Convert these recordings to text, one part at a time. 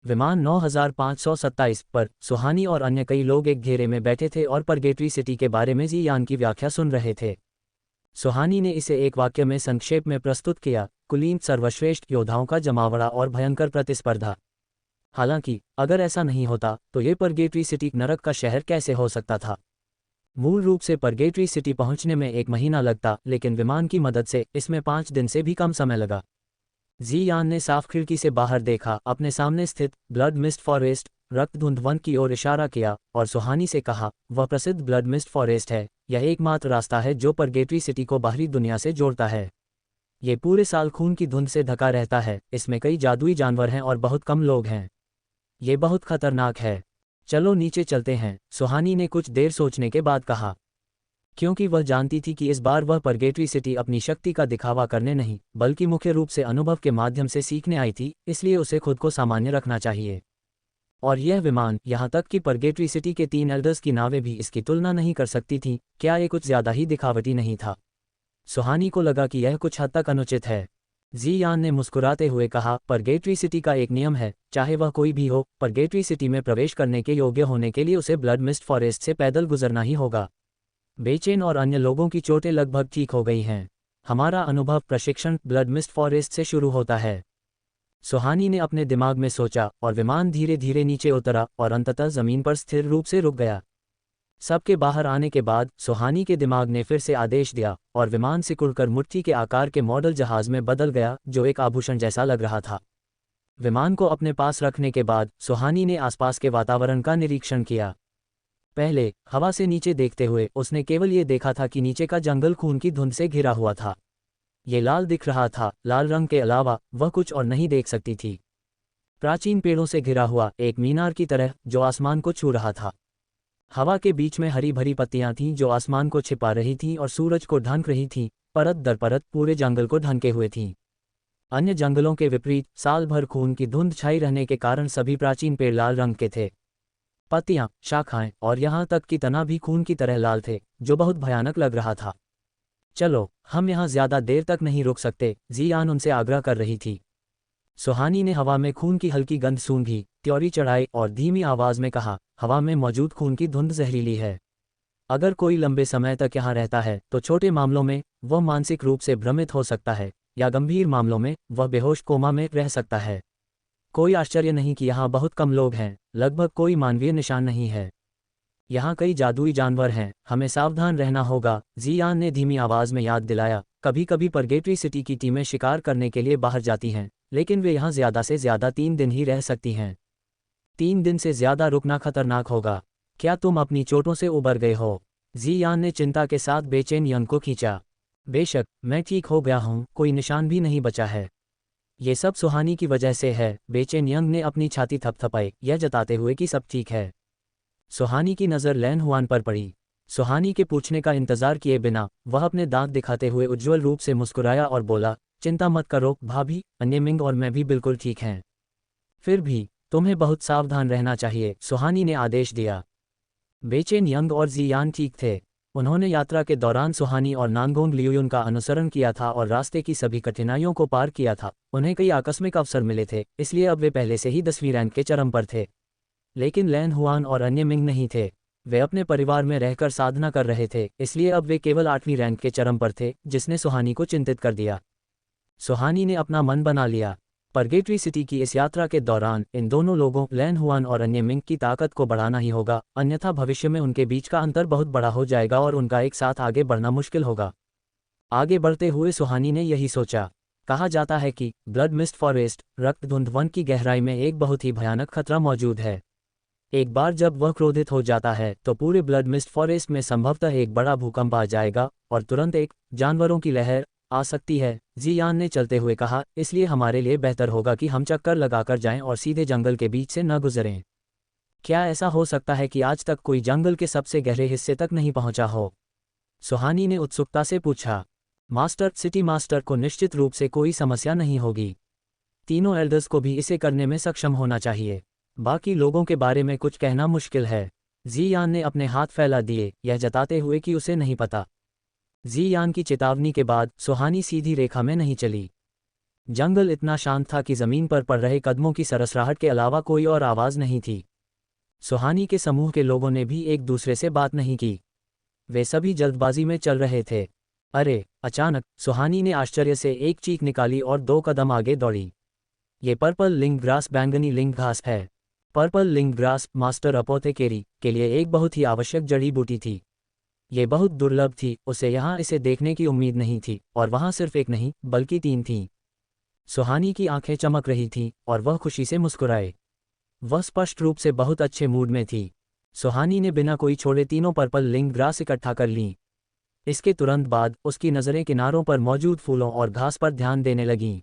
विमान 9527 पर सुहानी और अन्य कई लोग एक घेरे में बैठे थे और परगेटरी सिटी के बारे में जी यान की व्याख्या सुन रहे थे। सुहानी ने इसे एक वाक्य में संक्षेप में प्रस्तुत किया, कुलीन सर्वश्रेष्ठ योद्धाओं का जमावड़ा और भयंकर प्रतिस्पर्धा। हालांकि अगर ऐसा नहीं होता तो ये परगेटरी सिटी नरक का शहर कैसे हो सकता था। मूल रूप से परगेटरी सिटी पहुंचने में 1 महीना लगता, लेकिन विमान की मदद से इसमें 5 दिन से भी कम समय लगा। जी यान ने साफ खिड़की से बाहर देखा, अपने सामने स्थित ब्लड मिस्ट फॉरेस्ट रक्तधुंध वन की ओर इशारा किया और सुहानी से कहा, वह प्रसिद्ध ब्लड मिस्ट फॉरेस्ट है। यह एकमात्र रास्ता है जो परगेटरी सिटी को बाहरी दुनिया से जोड़ता है। ये पूरे साल खून की धुंध से ढका रहता है, इसमें कई जादुई जानवर हैं और बहुत कम लोग हैं। ये बहुत खतरनाक है। चलो नीचे चलते हैं, सुहानी ने कुछ देर सोचने के बाद कहा। क्योंकि वह जानती थी कि इस बार वह परगेटरी सिटी अपनी शक्ति का दिखावा करने नहीं बल्कि मुख्य रूप से अनुभव के माध्यम से सीखने आई थी, इसलिए उसे खुद को सामान्य रखना चाहिए। और यह विमान, यहाँ तक कि परगेटरी सिटी के 3 एल्डर्स की नावें भी इसकी तुलना नहीं कर सकती थीं। क्या ये कुछ ज़्यादा ही दिखावटी नहीं था? सुहानी को लगा कि यह कुछ हद तक अनुचित है। जी यान ने मुस्कुराते हुए कहा, परगेटरी सिटी का एक नियम है, चाहे वह कोई भी हो, परगेटरी सिटी में प्रवेश करने के योग्य होने के लिए उसे ब्लड मिस्ट फॉरेस्ट से पैदल गुजरना ही होगा। बेचैन और अन्य लोगों की चोटें लगभग ठीक हो गई हैं। हमारा अनुभव प्रशिक्षण ब्लड मिस्ट फॉरेस्ट से शुरू होता है। सुहानी ने अपने दिमाग में सोचा और विमान धीरे धीरे नीचे उतरा और अंततः जमीन पर स्थिर रूप से रुक गया। सबके बाहर आने के बाद सुहानी के दिमाग ने फिर से आदेश दिया और विमान सिकुड़कर मुट्ठी के आकार के मॉडल जहाज में बदल गया, जो एक आभूषण जैसा लग रहा था। विमान को अपने पास रखने के बाद सुहानी ने आसपास के वातावरण का निरीक्षण किया। पहले हवा से नीचे देखते हुए उसने केवल ये देखा था कि नीचे का जंगल खून की धुंध से घिरा हुआ था। ये लाल दिख रहा था, लाल रंग के अलावा वह कुछ और नहीं देख सकती थी। प्राचीन पेड़ों से घिरा हुआ एक मीनार की तरह जो आसमान को छू रहा था। हवा के बीच में हरी भरी पत्तियां थीं जो आसमान को छिपा रही थीं और सूरज को ढक रही थीं, परत दर परत पूरे जंगल को ढके हुए थीं। अन्य जंगलों के विपरीत साल भर खून की धुंध छाई रहने के कारण सभी प्राचीन पेड़ लाल रंग के थे। पत्तियां, शाखाएं और यहाँ तक कि तना भी खून की तरह लाल थे, जो बहुत भयानक लग रहा था। चलो, हम यहाँ ज्यादा देर तक नहीं रुक सकते, जी यान उनसे आग्रह कर रही थी। सुहानी ने हवा में खून की हल्की गंध सूंघी, त्योरी चढ़ाई और धीमी आवाज में कहा, हवा में मौजूद खून की धुंध जहरीली है। अगर कोई लंबे समय तक यहाँ रहता है तो छोटे मामलों में वह मानसिक रूप से भ्रमित हो सकता है या गंभीर मामलों में वह बेहोश कोमा में रह सकता है। कोई आश्चर्य नहीं कि यहाँ बहुत कम लोग हैं, लगभग कोई मानवीय निशान नहीं है। यहाँ कई जादुई जानवर हैं, हमें सावधान रहना होगा, जी यान ने धीमी आवाज में याद दिलाया। कभी कभी परगेटरी सिटी की टीमें शिकार करने के लिए बाहर जाती हैं, लेकिन वे यहाँ ज्यादा से ज्यादा 3 दिन ही रह सकती हैं। 3 दिन से ज्यादा रुकना खतरनाक होगा। क्या तुम अपनी चोटों से उबर गए हो? जी यान ने चिंता के साथ बेचैन यंग को खींचा। बेशक, मैं ठीक हो गया हूँ, कोई निशान भी नहीं बचा है। ये सब सुहानी की वजह से है, बेचैन यंग ने अपनी छाती थपथपाई, यह जताते हुए कि सब ठीक है। सुहानी की नज़र लैन हुआन पर पड़ी। सुहानी के पूछने का इंतजार किए बिना वह अपने दांत दिखाते हुए उज्ज्वल रूप से मुस्कुराया और बोला, चिंता मत करो भाभी, अन्य मिंग और मैं भी बिल्कुल ठीक हैं। फिर भी तुम्हें बहुत सावधान रहना चाहिए, सुहानी ने आदेश दिया। बेचैन यंग और जी यान ठीक थे। उन्होंने यात्रा के दौरान सुहानी और नानगोंग लियुन का अनुसरण किया था और रास्ते की सभी कठिनाइयों को पार किया था। उन्हें कई आकस्मिक अवसर मिले थे, इसलिए अब वे पहले से ही 10वीं रैंक के चरम पर थे। लेकिन लैन हुआन और अन्य मिंग नहीं थे। वे अपने परिवार में रहकर साधना कर रहे थे, इसलिए अब वे केवल 8वीं रैंक के चरम पर थे, जिसने सुहानी को चिंतित कर दिया। सुहानी ने अपना मन बना लिया। परगेटरी सिटी की इस यात्रा के दौरान इन दोनों लोगों लैन हुआन और अन्य मिंग की ताकत को बढ़ाना ही होगा, अन्यथा भविष्य में उनके बीच का अंतर बहुत बड़ा हो जाएगा और उनका एक साथ आगे बढ़ना मुश्किल होगा। आगे बढ़ते हुए सुहानी ने यही सोचा। कहा जाता है कि ब्लड मिस्ट फॉरेस्ट रक्तधुंध वन की गहराई में एक बहुत ही भयानक खतरा मौजूद है। एक बार जब वह क्रोधित हो जाता है तो पूरे ब्लड मिस्ट फॉरेस्ट में संभवतः एक बड़ा भूकंप आ जाएगा और तुरंत एक जानवरों की लहर आ सकती है, जी यान ने चलते हुए कहा। इसलिए हमारे लिए बेहतर होगा कि हम चक्कर लगाकर जाएं और सीधे जंगल के बीच से न गुजरें। क्या ऐसा हो सकता है कि आज तक कोई जंगल के सबसे गहरे हिस्से तक नहीं पहुंचा हो? सुहानी ने उत्सुकता से पूछा। मास्टर, सिटी मास्टर को निश्चित रूप से कोई समस्या नहीं होगी। तीनों एल्डर्स को भी इसे करने में सक्षम होना चाहिए। बाकी लोगों के बारे में कुछ कहना मुश्किल है। जी यान ने अपने हाथ फैला दिए, यह जताते हुए कि उसे नहीं पता। जी यान की चेतावनी के बाद सुहानी सीधी रेखा में नहीं चली। जंगल इतना शांत था कि जमीन पर पड़ रहे कदमों की सरसराहट के अलावा कोई और आवाज़ नहीं थी। सुहानी के समूह के लोगों ने भी एक दूसरे से बात नहीं की। वे सभी जल्दबाजी में चल रहे थे। अरे! अचानक सुहानी ने आश्चर्य से एक चीख निकाली और 2 कदम आगे दौड़ी। ये पर्पल लिंक ग्रास बैंगनी लिंक घास है। पर्पल लिंक ग्रास मास्टर अपोथेकेरी के लिए एक बहुत ही आवश्यक जड़ी बूटी थी। ये बहुत दुर्लभ थी, उसे यहाँ इसे देखने की उम्मीद नहीं थी, और वहाँ सिर्फ एक नहीं बल्कि 3 थीं। सुहानी की आंखें चमक रही थीं और वह खुशी से मुस्कुराए। वह स्पष्ट रूप से बहुत अच्छे मूड में थी। सुहानी ने बिना कोई छोड़े तीनों पर्पल लिंक ग्रास इकट्ठा कर लीं। इसके तुरंत बाद उसकी नज़रें किनारों पर मौजूद फूलों और घास पर ध्यान देने लगीं।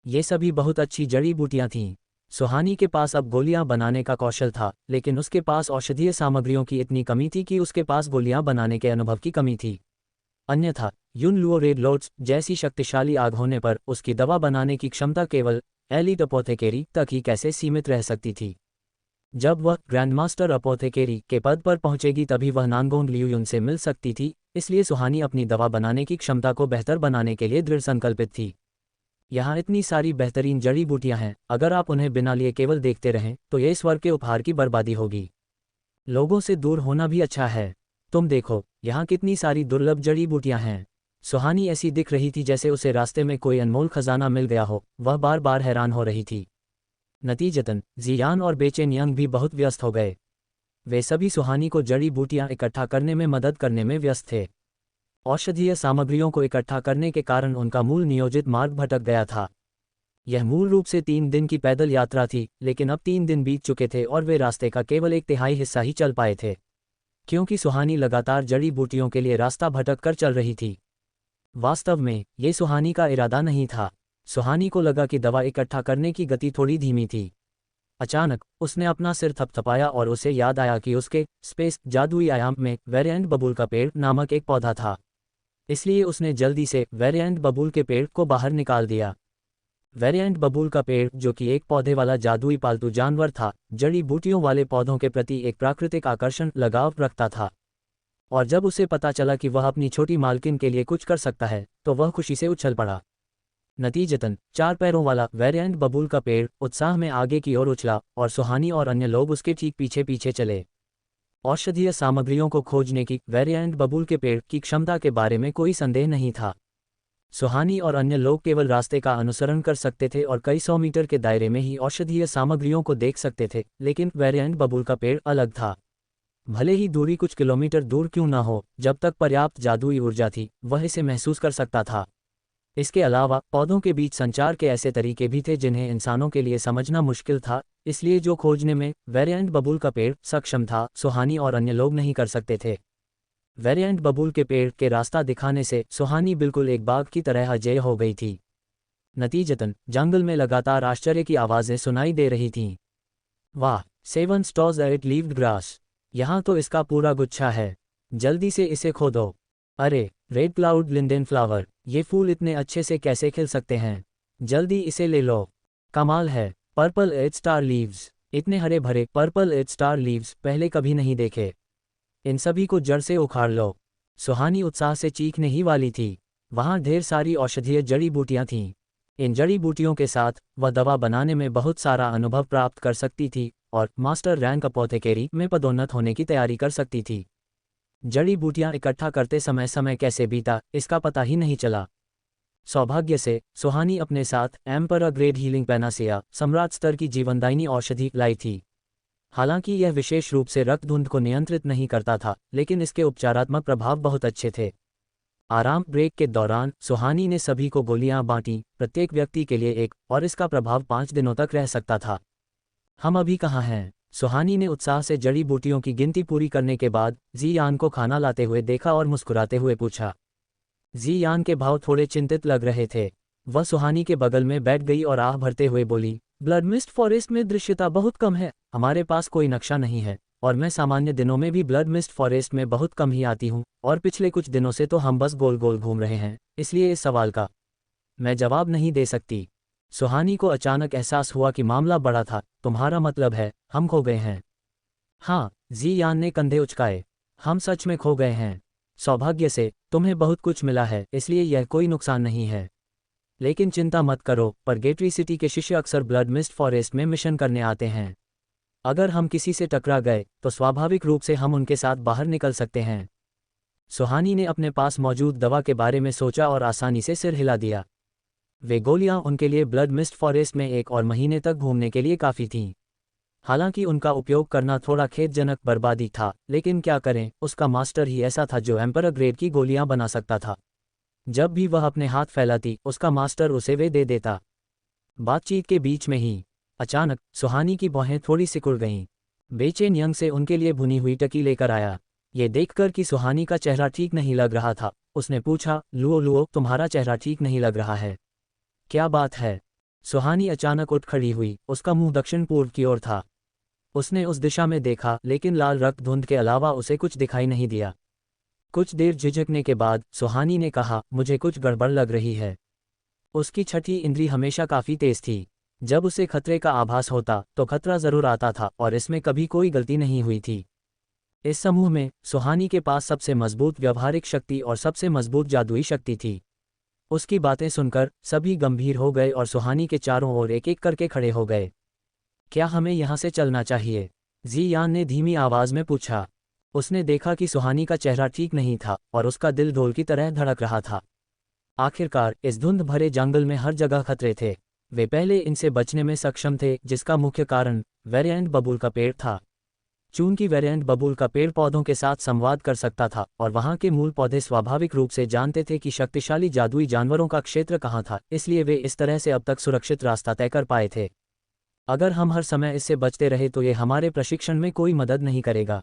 ये सभी बहुत अच्छी जड़ी बूटियां थीं। सुहानी के पास अब गोलियां बनाने का कौशल था, लेकिन उसके पास औषधीय सामग्रियों की इतनी कमी थी कि उसके पास गोलियां बनाने के अनुभव की कमी थी। अन्यथा युन लुओ रेड लॉर्ड्स जैसी शक्तिशाली आग होने पर उसकी दवा बनाने की क्षमता केवल एलिट अपोथेकेरी तक ही कैसे सीमित रह सकती थी। जब वह ग्रैंडमास्टर अपोथेकेरी के पद पर पहुंचेगी तभी वह नानगोंग लियूयुन से मिल सकती थी, इसलिए सुहानी अपनी दवा बनाने की क्षमता को बेहतर बनाने के लिए दृढ़ संकल्पित थी। यहाँ इतनी सारी बेहतरीन जड़ी बूटियां हैं, अगर आप उन्हें बिना लिए केवल देखते रहें तो ये स्वर्ग के उपहार की बर्बादी होगी। लोगों से दूर होना भी अच्छा है। तुम देखो, यहाँ कितनी सारी दुर्लभ जड़ी बूटियां हैं। सुहानी ऐसी दिख रही थी जैसे उसे रास्ते में कोई अनमोल खजाना मिल गया हो। वह बार बार हैरान हो रही थी। नतीजतन जियान और बेचैन यंग भी बहुत व्यस्त हो गए। वे सभी सुहानी को जड़ी बूटियां इकट्ठा करने में मदद करने में व्यस्त थे। औषधीय सामग्रियों को इकट्ठा करने के कारण उनका मूल नियोजित मार्ग भटक गया था। यह मूल रूप से 3 दिन की पैदल यात्रा थी, लेकिन अब 3 दिन बीत चुके थे और वे रास्ते का केवल 1/3 हिस्सा ही चल पाए थे, क्योंकि सुहानी लगातार जड़ी बूटियों के लिए रास्ता भटक कर चल रही थी। वास्तव में ये सुहानी का इरादा नहीं था। सुहानी को लगा कि दवा इकट्ठा करने की गति थोड़ी धीमी थी। अचानक उसने अपना सिर थपथपाया और उसे याद आया कि उसके स्पेस जादुई आयाम में वेरिएंट बबूल का पेड़ नामक एक पौधा था। इसलिए उसने जल्दी से वेरिएंट बबूल के पेड़ को बाहर निकाल दिया। वेरिएंट बबूल का पेड़, जो कि एक पौधे वाला जादुई पालतू जानवर था, जड़ी बूटियों वाले पौधों के प्रति एक प्राकृतिक आकर्षण लगाव रखता था। और जब उसे पता चला कि वह अपनी छोटी मालकिन के लिए कुछ कर सकता है, तो वह खुशी से उछल पड़ा। नतीजतन 4 पैरों वाला वेरिएंट बबूल का पेड़ उत्साह में आगे की ओर उछला और सुहानी और अन्य लोग उसके ठीक पीछे पीछे चले। औषधीय सामग्रियों को खोजने की वेरिएंट बबूल के पेड़ की क्षमता के बारे में कोई संदेह नहीं था। सुहानी और अन्य लोग केवल रास्ते का अनुसरण कर सकते थे और कई 100 मीटर के दायरे में ही औषधीय सामग्रियों को देख सकते थे, लेकिन वेरिएंट बबूल का पेड़ अलग था। भले ही दूरी कुछ किलोमीटर दूर क्यों न हो, जब तक पर्याप्त जादुई ऊर्जा थी, वह इसे महसूस कर सकता था। इसके अलावा पौधों के बीच संचार के ऐसे तरीके भी थे जिन्हें इंसानों के लिए समझना मुश्किल था, इसलिए जो खोजने में वेरिएंट बबूल का पेड़ सक्षम था, सुहानी और अन्य लोग नहीं कर सकते थे। वेरिएंट बबूल के पेड़ के रास्ता दिखाने से सुहानी बिल्कुल एक बाघ की तरह अजेय हो गई थी। नतीजतन जंगल में लगातार आश्चर्य की आवाज़ें सुनाई दे रही थीं। वाह! 7 स्टॉर्स एट लीव्ड ग्रास। यहाँ तो इसका पूरा गुच्छा है। जल्दी से इसे खोदो। अरे! रेड क्लाउड लिंडेन फ्लावर, ये फूल इतने अच्छे से कैसे खिल सकते हैं? जल्दी इसे ले लो। कमाल है। Purple 8 star leaves. इतने हरे भरे पर्पल 8 स्टार लीव्स पहले कभी नहीं देखे। इन सभी को जड़ से उखाड़ लो। सुहानी उत्साह से चीखने ही वाली थी। वहाँ ढेर सारी औषधीय जड़ी बूटियाँ थीं। इन जड़ी बूटियों के साथ वह दवा बनाने में बहुत सारा अनुभव प्राप्त कर सकती थी और मास्टर रैंक अपोथेकेरी में पदोन्नत होने की तैयारी कर सकती थी। जड़ी बूटियां इकट्ठा करते समय समय कैसे बीता, इसका पता ही नहीं चला। सौभाग्य से सुहानी अपने साथ एम्परर ग्रेड हीलिंग पैनासिया सम्राट स्तर की जीवनदायिनी औषधि लाई थी। हालांकि यह विशेष रूप से रक्त धुंध को नियंत्रित नहीं करता था, लेकिन इसके उपचारात्मक प्रभाव बहुत अच्छे थे। आराम ब्रेक के दौरान सुहानी ने सभी को गोलियां बांटी, प्रत्येक व्यक्ति के लिए एक, और इसका प्रभाव 5 दिनों तक रह सकता था। हम अभी कहाँ हैं? सुहानी ने उत्साह से जड़ी बूटियों की गिनती पूरी करने के बाद जी यान को खाना लाते हुए देखा और मुस्कुराते हुए पूछा। जी यान के भाव थोड़े चिंतित लग रहे थे। वह सुहानी के बगल में बैठ गई और आह भरते हुए बोली, ब्लड मिस्ट फॉरेस्ट में दृश्यता बहुत कम है, हमारे पास कोई नक्शा नहीं है, और मैं सामान्य दिनों में भी ब्लड मिस्ट फॉरेस्ट में बहुत कम ही आती हूँ, और पिछले कुछ दिनों से तो हम बस गोल गोल घूम रहे हैं, इसलिए इस सवाल का मैं जवाब नहीं दे सकती। सुहानी को अचानक एहसास हुआ कि मामला बड़ा था। तुम्हारा मतलब है हम खो गए हैं? हाँ, जी यान ने कंधे उचकाए। हम सच में खो गए हैं। सौभाग्य से तुम्हें बहुत कुछ मिला है, इसलिए यह कोई नुकसान नहीं है। लेकिन चिंता मत करो, परगेटरी सिटी के शिष्य अक्सर ब्लड मिस्ट फॉरेस्ट में मिशन करने आते हैं। अगर हम किसी से टकरा गए तो स्वाभाविक रूप से हम उनके साथ बाहर निकल सकते हैं। सुहानी ने अपने पास मौजूद दवा के बारे में सोचा और आसानी से सिर हिला दिया। वे गोलियां उनके लिए ब्लड मिस्ट फॉरेस्ट में 1 और महीने तक घूमने के लिए काफ़ी थीं। हालांकि उनका उपयोग करना थोड़ा खेदजनक बर्बादी था, लेकिन क्या करें, उसका मास्टर ही ऐसा था जो एम्परर ग्रेड की गोलियां बना सकता था। जब भी वह अपने हाथ फैलाती, उसका मास्टर उसे वे दे देता। बातचीत के बीच में ही अचानक सुहानी की भौहें थोड़ी सिकुड़ गईं। बेचैन यंग से उनके लिए भुनी हुई टकी लेकर आया। ये देखकर कि सुहानी का चेहरा ठीक नहीं लग रहा था, उसने पूछा, लुओ लुओ, तुम्हारा चेहरा ठीक नहीं लग रहा है, क्या बात है? सुहानी अचानक उठ खड़ी हुई, उसका मुंह दक्षिण पूर्व की ओर था। उसने उस दिशा में देखा, लेकिन लाल रक्त धुंध के अलावा उसे कुछ दिखाई नहीं दिया। कुछ देर झिझकने के बाद सुहानी ने कहा, मुझे कुछ गड़बड़ लग रही है। उसकी छठी इंद्री हमेशा काफ़ी तेज थी। जब उसे खतरे का आभास होता तो खतरा जरूर आता था, और इसमें कभी कोई गलती नहीं हुई थी। इस समूह में सुहानी के पास सबसे मजबूत व्यवहारिक शक्ति और सबसे मजबूत जादुई शक्ति थी। उसकी बातें सुनकर सभी गंभीर हो गए और सुहानी के चारों ओर एक एक करके खड़े हो गए। क्या हमें यहाँ से चलना चाहिए? जी यान ने धीमी आवाज़ में पूछा। उसने देखा कि सुहानी का चेहरा ठीक नहीं था और उसका दिल ढोल की तरह धड़क रहा था। आखिरकार इस धुंध भरे जंगल में हर जगह खतरे थे। वे पहले इनसे बचने में सक्षम थे, जिसका मुख्य कारण वेरिएंट बबूल का पेड़ था। चूंकि वेरिएंट बबूल का पेड़ पौधों के साथ संवाद कर सकता था और वहां के मूल पौधे स्वाभाविक रूप से जानते थे कि शक्तिशाली जादुई जानवरों का क्षेत्र कहां था, इसलिए वे इस तरह से अब तक सुरक्षित रास्ता तय कर पाए थे। अगर हम हर समय इससे बचते रहे तो ये हमारे प्रशिक्षण में कोई मदद नहीं करेगा।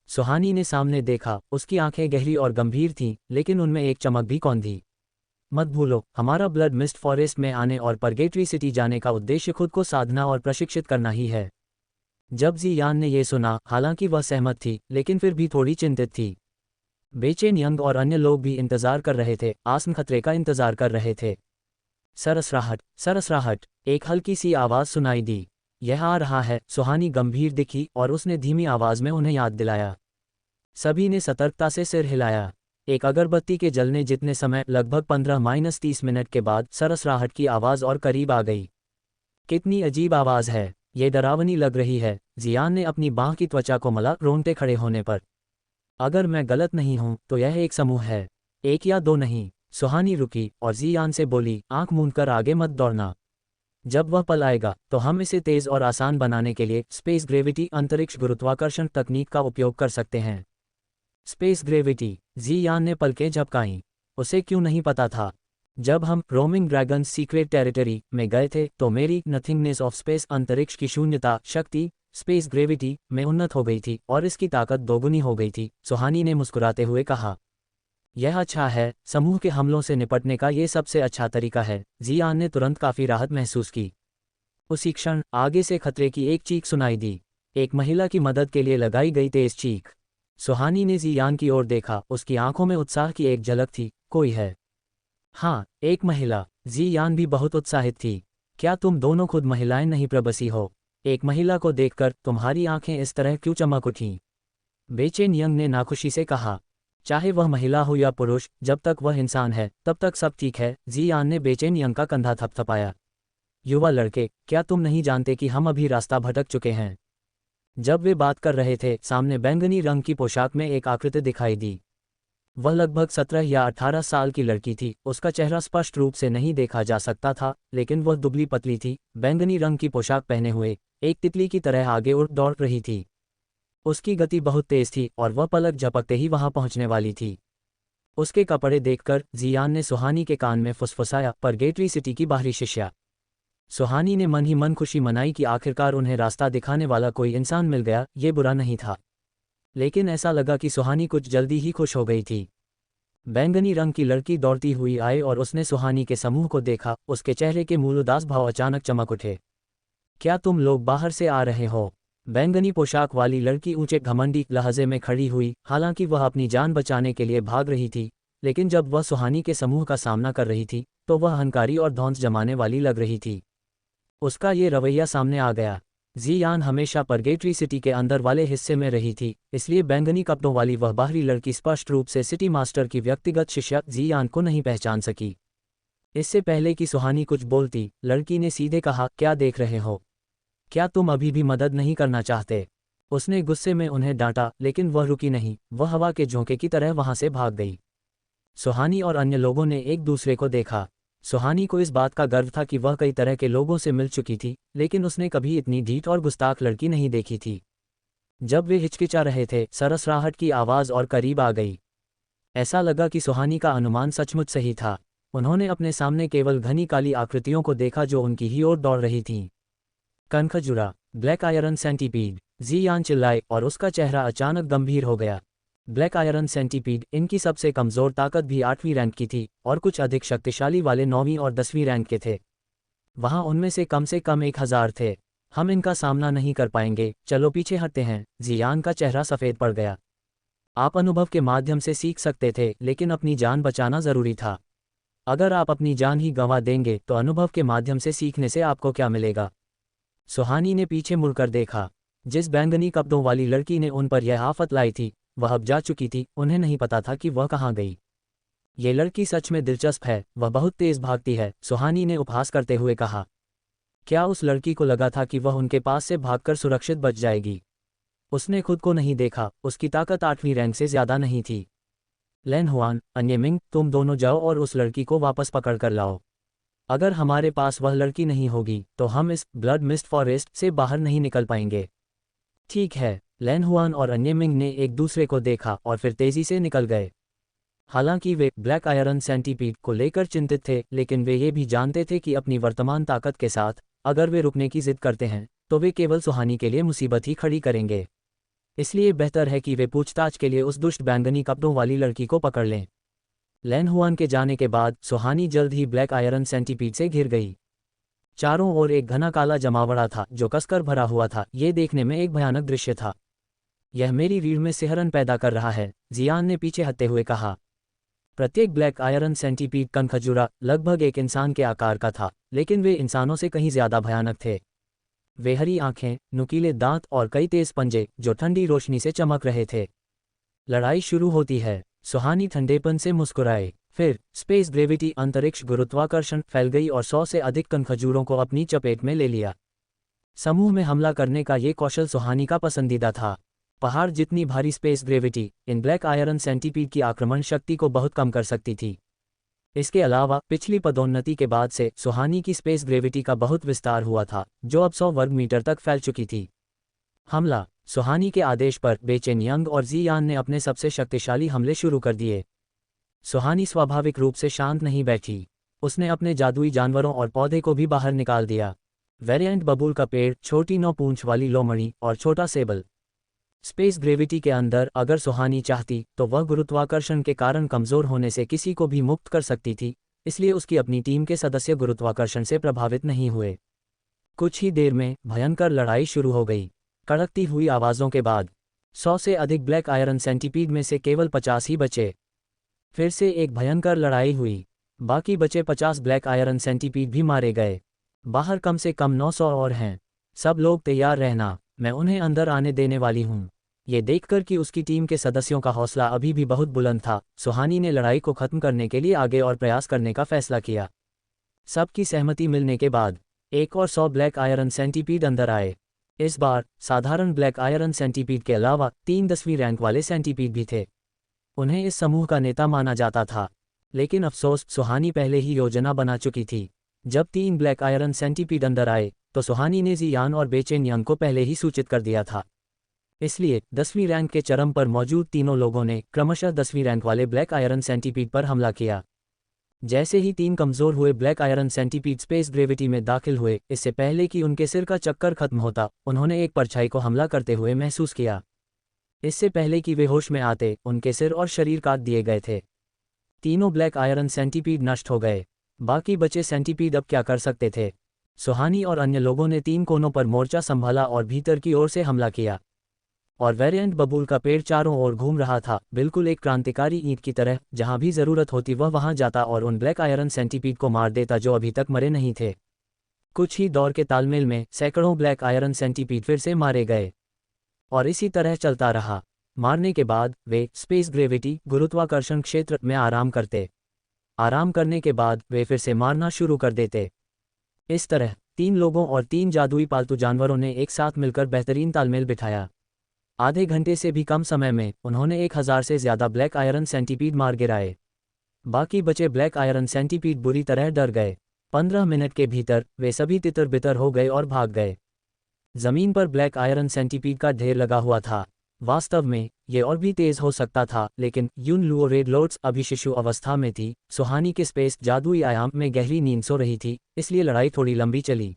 सुहानी ने सामने देखा, उसकी आंखें गहरी और गंभीर थीं, लेकिन उनमें एक चमक भी कौन थी। मत भूलो, हमारा ब्लड मिस्ट फॉरेस्ट में आने और परगेटरी सिटी जाने का उद्देश्य खुद को साधना और प्रशिक्षित करना ही है। जब जी यान ने यह सुना, हालांकि वह सहमत थी, लेकिन फिर भी थोड़ी चिंतित थी। बेचैन यंग और अन्य लोग भी इंतजार कर रहे थे, आसन खतरे का इंतजार कर रहे थे। सरसराहट, सरसराहट, एक हल्की सी आवाज़ सुनाई दी। यह आ रहा है। सुहानी गंभीर दिखी और उसने धीमी आवाज़ में उन्हें याद दिलाया। सभी ने सतर्कता से सिर हिलाया। एक अगरबत्ती के जलने जितने समय, लगभग 15-30 मिनट के बाद सरसराहट की आवाज़ और करीब आ गई। कितनी अजीब आवाज़ है, ये डरावनी लग रही है। जियान ने अपनी बांह की त्वचा को मला, रोंगटे खड़े होने पर। अगर मैं गलत नहीं हूं तो यह एक समूह है, 1 या 2 नहीं। सुहानी रुकी और जियान से बोली, आंख मूंदकर आगे मत दौड़ना। जब वह पल आएगा तो हम इसे तेज और आसान बनाने के लिए स्पेस ग्रेविटी अंतरिक्ष गुरुत्वाकर्षण तकनीक का उपयोग कर सकते हैं। स्पेस ग्रेविटी, जियान ने पलकें झपकाईं। उसे क्यों नहीं पता था? जब हम रोमिंग ड्रैगन्स सीक्रेट टेरिटरी में गए थे तो मेरी नथिंगनेस ऑफ स्पेस अंतरिक्ष की शून्यता शक्ति स्पेस ग्रेविटी में उन्नत हो गई थी और इसकी ताकत दोगुनी हो गई थी। सुहानी ने मुस्कुराते हुए कहा, यह अच्छा है, समूह के हमलों से निपटने का ये सबसे अच्छा तरीका है। जियान ने तुरंत काफी राहत महसूस की। उसी क्षण आगे से खतरे की एक चीख सुनाई दी, एक महिला की मदद के लिए लगाई गई तेज चीख। सुहानी ने जियान की ओर देखा, उसकी आंखों में उत्साह की एक झलक थी। कोई है? हाँ, एक महिला। जियान भी बहुत उत्साहित थी। क्या तुम दोनों खुद महिलाएं नहीं प्रबसी हो? एक महिला को देखकर तुम्हारी आंखें इस तरह क्यों चमक उठीं? बेचैन यंग ने नाखुशी से कहा, चाहे वह महिला हो या पुरुष, जब तक वह इंसान है तब तक सब ठीक है। जियान ने बेचैन यंग का कंधा थपथपाया। युवा लड़के, क्या तुम नहीं जानते कि हम अभी रास्ता भटक चुके हैं? जब वे बात कर रहे थे, सामने बैंगनी रंग की पोशाक में एक आकृति दिखाई दी। वह लगभग 17 या 18 साल की लड़की थी। उसका चेहरा स्पष्ट रूप से नहीं देखा जा सकता था, लेकिन वह दुबली पतली थी, बैंगनी रंग की पोशाक पहने हुए, एक तितली की तरह आगे उड़ दौड़ रही थी। उसकी गति बहुत तेज थी और वह पलक झपकते ही वहां पहुंचने वाली थी। उसके कपड़े देखकर जियान ने सुहानी के कान में फुसफुसाया, परगेटरी सिटी की बाहरी शिष्या। सुहानी ने मन ही मन खुशी मनाई कि आखिरकार उन्हें रास्ता दिखाने वाला कोई इंसान मिल गया। ये बुरा नहीं था, लेकिन ऐसा लगा कि सुहानी कुछ जल्दी ही खुश हो गई थी। बैंगनी रंग की लड़की दौड़ती हुई आई और उसने सुहानी के समूह को देखा। उसके चेहरे के मूल उदास भाव अचानक चमक उठे। क्या तुम लोग बाहर से आ रहे हो? बैंगनी पोशाक वाली लड़की ऊंचे घमंडी लहजे में खड़ी हुई। हालांकि वह अपनी जान बचाने के लिए भाग रही थी, लेकिन जब वह सुहानी के समूह का सामना कर रही थी तो वह अहंकारी और धौंस जमाने वाली लग रही थी। उसका ये रवैया सामने आ गया। जियान हमेशा परगेटरी सिटी के अंदर वाले हिस्से में रही थी, इसलिए बैंगनी कपड़ों वाली वह बाहरी लड़की स्पष्ट रूप से सिटी मास्टर की व्यक्तिगत शिष्या जियान को नहीं पहचान सकी। इससे पहले कि सुहानी कुछ बोलती, लड़की ने सीधे कहा, क्या देख रहे हो? क्या तुम अभी भी मदद नहीं करना चाहते? उसने गुस्से में उन्हें डांटा, लेकिन वह रुकी नहीं, वह हवा के झोंके की तरह वहां से भाग गई। सुहानी और अन्य लोगों ने एक दूसरे को देखा। सुहानी को इस बात का गर्व था कि वह कई तरह के लोगों से मिल चुकी थी, लेकिन उसने कभी इतनी ढीठ और गुस्ताख लड़की नहीं देखी थी। जब वे हिचकिचा रहे थे, सरसराहट की आवाज़ और करीब आ गई। ऐसा लगा कि सुहानी का अनुमान सचमुच सही था। उन्होंने अपने सामने केवल घनी काली आकृतियों को देखा जो उनकी ही ओर दौड़ रही थीं। कनखजुरा, ब्लैक आयरन सेंटीपीड, जियान चिल्लाए और उसका चेहरा अचानक गंभीर हो गया। ब्लैक आयरन सेंटीपीड, इनकी सबसे कमज़ोर ताकत भी 8वीं रैंक की थी और कुछ अधिक शक्तिशाली वाले 9वीं और 10वीं रैंक के थे। वहाँ उनमें से कम 1000 थे। हम इनका सामना नहीं कर पाएंगे, चलो पीछे हटते हैं। जियान का चेहरा सफ़ेद पड़ गया। आप अनुभव के माध्यम से सीख सकते थे, लेकिन अपनी जान बचाना ज़रूरी था। अगर आप अपनी जान ही गंवा देंगे तो अनुभव के माध्यम से सीखने से आपको क्या मिलेगा? सुहानी ने पीछे मुड़कर देखा। जिस बैंगनी कपड़ों वाली लड़की ने उन पर यह आफत लाई थी, वह अब जा चुकी थी। उन्हें नहीं पता था कि वह कहाँ गई। ये लड़की सच में दिलचस्प है, वह बहुत तेज भागती है, सुहानी ने उपहास करते हुए कहा। क्या उस लड़की को लगा था कि वह उनके पास से भागकर सुरक्षित बच जाएगी? उसने खुद को नहीं देखा, उसकी ताकत 8वीं रैंक से ज्यादा नहीं थी। लैन हुआन, अन्य मिंग, तुम दोनों जाओ और उस लड़की को वापस पकड़ कर लाओ। अगर हमारे पास वह लड़की नहीं होगी तो हम इस ब्लड मिस्ट फॉरेस्ट से बाहर नहीं निकल पाएंगे। ठीक है। लैन हुआन और अन्य मिंग ने एक दूसरे को देखा और फिर तेजी से निकल गए। हालांकि वे ब्लैक आयरन सेंटीपीड को लेकर चिंतित थे, लेकिन वे ये भी जानते थे कि अपनी वर्तमान ताकत के साथ अगर वे रुकने की जिद करते हैं तो वे केवल सुहानी के लिए मुसीबत ही खड़ी करेंगे। इसलिए बेहतर है कि वे पूछताछ के लिए उस दुष्ट बैंगनी कपड़ों वाली लड़की को पकड़ लें। लैन हुआन के जाने के बाद सुहानी जल्द ही ब्लैक आयरन सेंटीपीड से घिर गई। चारों ओर एक घना काला जमावड़ा था जो कसकर भरा हुआ था। ये देखने में एक भयानक दृश्य था। यह मेरी रीढ़ में सिहरन पैदा कर रहा है, जियान ने पीछे हटते हुए कहा। प्रत्येक ब्लैक आयरन सेंटीपीड कनखजुरा लगभग एक इंसान के आकार का था, लेकिन वे इंसानों से कहीं ज्यादा भयानक थे। वे हरी आंखें, नुकीले दांत और कई तेज पंजे जो ठंडी रोशनी से चमक रहे थे। लड़ाई शुरू होती है, सुहानी ठंडेपन से मुस्कुराए। फिर स्पेस ग्रेविटी अंतरिक्ष गुरुत्वाकर्षण फैल गई और 100 से अधिक कनखजूरों को अपनी चपेट में ले लिया। समूह में हमला करने का ये कौशल सुहानी का पसंदीदा था। पहाड़ जितनी भारी स्पेस ग्रेविटी इन ब्लैक आयरन सेंटीपीड की आक्रमण शक्ति को बहुत कम कर सकती थी। इसके अलावा पिछली पदोन्नति के बाद से सुहानी की स्पेस ग्रेविटी का बहुत विस्तार हुआ था, जो अब 100 वर्ग मीटर तक फैल चुकी थी। हमला। सुहानी के आदेश पर बेचेन यंग और जियान ने अपने सबसे शक्तिशाली हमले शुरू कर दिए। सुहानी स्वाभाविक रूप से शांत नहीं बैठी। उसने अपने जादुई जानवरों और पौधे को भी बाहर निकाल दिया। वेरिएंट बबूल का पेड़, छोटी 9 पूंछ वाली लोमड़ी और छोटा सेबल। स्पेस ग्रेविटी के अंदर अगर सुहानी चाहती तो वह गुरुत्वाकर्षण के कारण कमजोर होने से किसी को भी मुक्त कर सकती थी, इसलिए उसकी अपनी टीम के सदस्य गुरुत्वाकर्षण से प्रभावित नहीं हुए। कुछ ही देर में भयंकर लड़ाई शुरू हो गई। कड़कती हुई आवाज़ों के बाद 100 से अधिक ब्लैक आयरन सेंटीपीड में से केवल 50 ही बचे। फिर से एक भयंकर लड़ाई हुई। बाकी बचे 50 ब्लैक आयरन सेंटीपीड भी मारे गए। बाहर कम से कम 900 और हैं। सब लोग तैयार रहना, मैं उन्हें अंदर आने देने वाली हूँ। ये देखकर कि उसकी टीम के सदस्यों का हौसला अभी भी बहुत बुलंद था, सुहानी ने लड़ाई को खत्म करने के लिए आगे और प्रयास करने का फैसला किया। सबकी सहमति मिलने के बाद एक और 100 ब्लैक आयरन सेंटीपीड अंदर आए। इस बार साधारण ब्लैक आयरन सेंटीपीड के अलावा 3 10वीं रैंक वाले सेंटीपीड भी थे। उन्हें इस समूह का नेता माना जाता था, लेकिन अफसोस सुहानी पहले ही योजना बना चुकी थी। जब 3 ब्लैक आयरन सेंटीपीड अंदर आए तो सुहानी ने जियान और बेचेन यंग को पहले ही सूचित कर दिया था। इसलिए 10वीं रैंक के चरम पर मौजूद तीनों लोगों ने क्रमशः 10वीं रैंक वाले ब्लैक आयरन सेंटीपीड पर हमला किया। जैसे ही 3 कमजोर हुए black iron centipede space gravity में दाखिल हुए, इससे पहले कि उनके सिर का चक्कर खत्म होता, उन्होंने एक परछाई को हमला करते हुए महसूस किया। इससे पहले कि वे होश में आते, उनके सिर और शरीर काट दिए गए थे। तीनों ब्लैक आयरन सेंटीपीड नष्ट हो गए। बाकी बचे सेंटीपीड अब क्या कर सकते थे? सुहानी और अन्य लोगों ने 3 कोनों पर मोर्चा संभाला और भीतर की ओर से हमला किया। और वेरिएंट बबूल का पेड़ चारों ओर घूम रहा था, बिल्कुल एक क्रांतिकारी ईंट की तरह। जहां भी जरूरत होती वह वहां जाता और उन ब्लैक आयरन सेंटीपीड को मार देता जो अभी तक मरे नहीं थे। कुछ ही दौर के तालमेल में सैकड़ों ब्लैक आयरन सेंटीपीड फिर से मारे गए। और इसी तरह चलता रहा। मारने के बाद वे स्पेस ग्रेविटी गुरुत्वाकर्षण क्षेत्र में आराम करते। आराम करने के बाद वे फिर से मारना शुरू कर देते। इस तरह 3 लोगों और 3 जादुई पालतू जानवरों ने एक साथ मिलकर बेहतरीन तालमेल बिठाया। आधे घंटे से भी कम समय में उन्होंने 1000 से ज़्यादा ब्लैक आयरन सेंटीपीड मार गिराए। बाकी बचे ब्लैक आयरन सेंटीपीड बुरी तरह डर गए। 15 मिनट के भीतर वे सभी तितर बितर हो गए और भाग गए। जमीन पर ब्लैक आयरन सेंटीपीड का ढेर लगा हुआ था। वास्तव में ये और भी तेज हो सकता था, लेकिन यून लुओ रेड लॉर्ड्स अभी शिशु अवस्था में थी। सुहानी के स्पेस जादुई आयाम में गहरी नींद सो रही थी, इसलिए लड़ाई थोड़ी लंबी चली।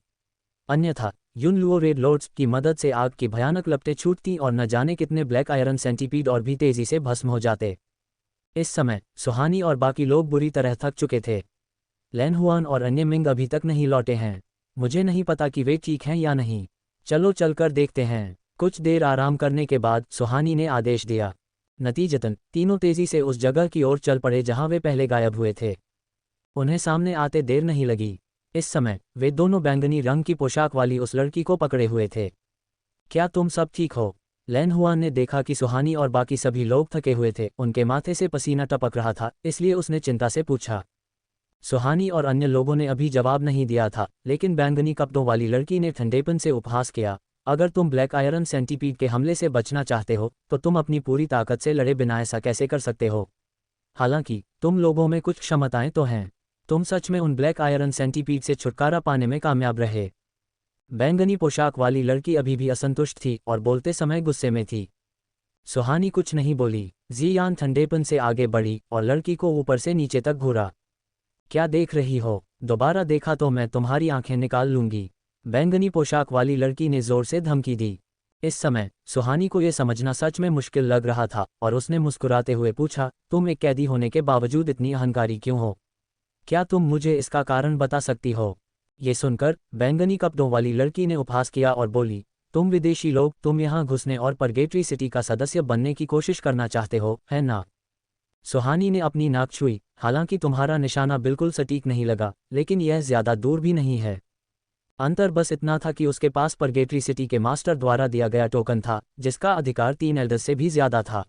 अन्यथा यून लुओ रेड लॉर्ड्स की मदद से आग की भयानक लपटें छूटती और न जाने कितने ब्लैक आयरन सेंटीपीड और भी तेजी से भस्म हो जाते। इस समय सुहानी और बाकी लोग बुरी तरह थक चुके थे। लैन हुआन और अन्य मिंग अभी तक नहीं लौटे हैं। मुझे नहीं पता कि वे ठीक हैं या नहीं। चलो चलकर देखते हैं। कुछ देर आराम करने के बाद सुहानी ने आदेश दिया। नतीजतन तीनों तेजी से उस जगह की ओर चल पड़े जहां वे पहले गायब हुए थे। उन्हें सामने आते देर नहीं लगी। इस समय वे दोनों बैंगनी रंग की पोशाक वाली उस लड़की को पकड़े हुए थे। क्या तुम सब ठीक हो? लैन हुआन ने देखा कि सुहानी और बाकी सभी लोग थके हुए थे। उनके माथे से पसीना टपक रहा था, इसलिए उसने चिंता से पूछा। सुहानी और अन्य लोगों ने अभी जवाब नहीं दिया था, लेकिन बैंगनी कपड़ों वाली लड़की ने ठंडेपन से उपहास किया। अगर तुम ब्लैक आयरन सेंटीपीड के हमले से बचना चाहते हो तो तुम अपनी पूरी ताकत से लड़े बिना ऐसा कैसे कर सकते हो? हालांकि तुम लोगों में कुछ क्षमताएं तो हैं। तुम सच में उन ब्लैक आयरन सेंटीपीड से छुटकारा पाने में कामयाब रहे। बैंगनी पोशाक वाली लड़की अभी भी असंतुष्ट थी और बोलते समय गुस्से में थी। सुहानी कुछ नहीं बोली। जियान ठंडेपन से आगे बढ़ी और लड़की को ऊपर से नीचे तक घूरा। क्या देख रही हो? दोबारा देखा तो मैं तुम्हारी आंखें निकाल लूंगी, बैंगनी पोशाक वाली लड़की ने जोर से धमकी दी। इस समय सुहानी को यह समझना सच में मुश्किल लग रहा था और उसने मुस्कुराते हुए पूछा, तुम एक कैदी होने के बावजूद इतनी अहंकारी क्यों हो? क्या तुम मुझे इसका कारण बता सकती हो? ये सुनकर बैंगनी कपड़ों वाली लड़की ने उपहास किया और बोली, तुम विदेशी लोग, तुम यहाँ घुसने और परगेटरी सिटी का सदस्य बनने की कोशिश करना चाहते हो, है ना? सुहानी ने अपनी नाक छुई। हालांकि तुम्हारा निशाना बिल्कुल सटीक नहीं लगा, लेकिन यह ज्यादा दूर भी नहीं है। अंतर बस इतना था कि उसके पास परगेटरी सिटी के मास्टर द्वारा दिया गया टोकन था, जिसका अधिकार 3 एल्डर्स से भी ज्यादा था।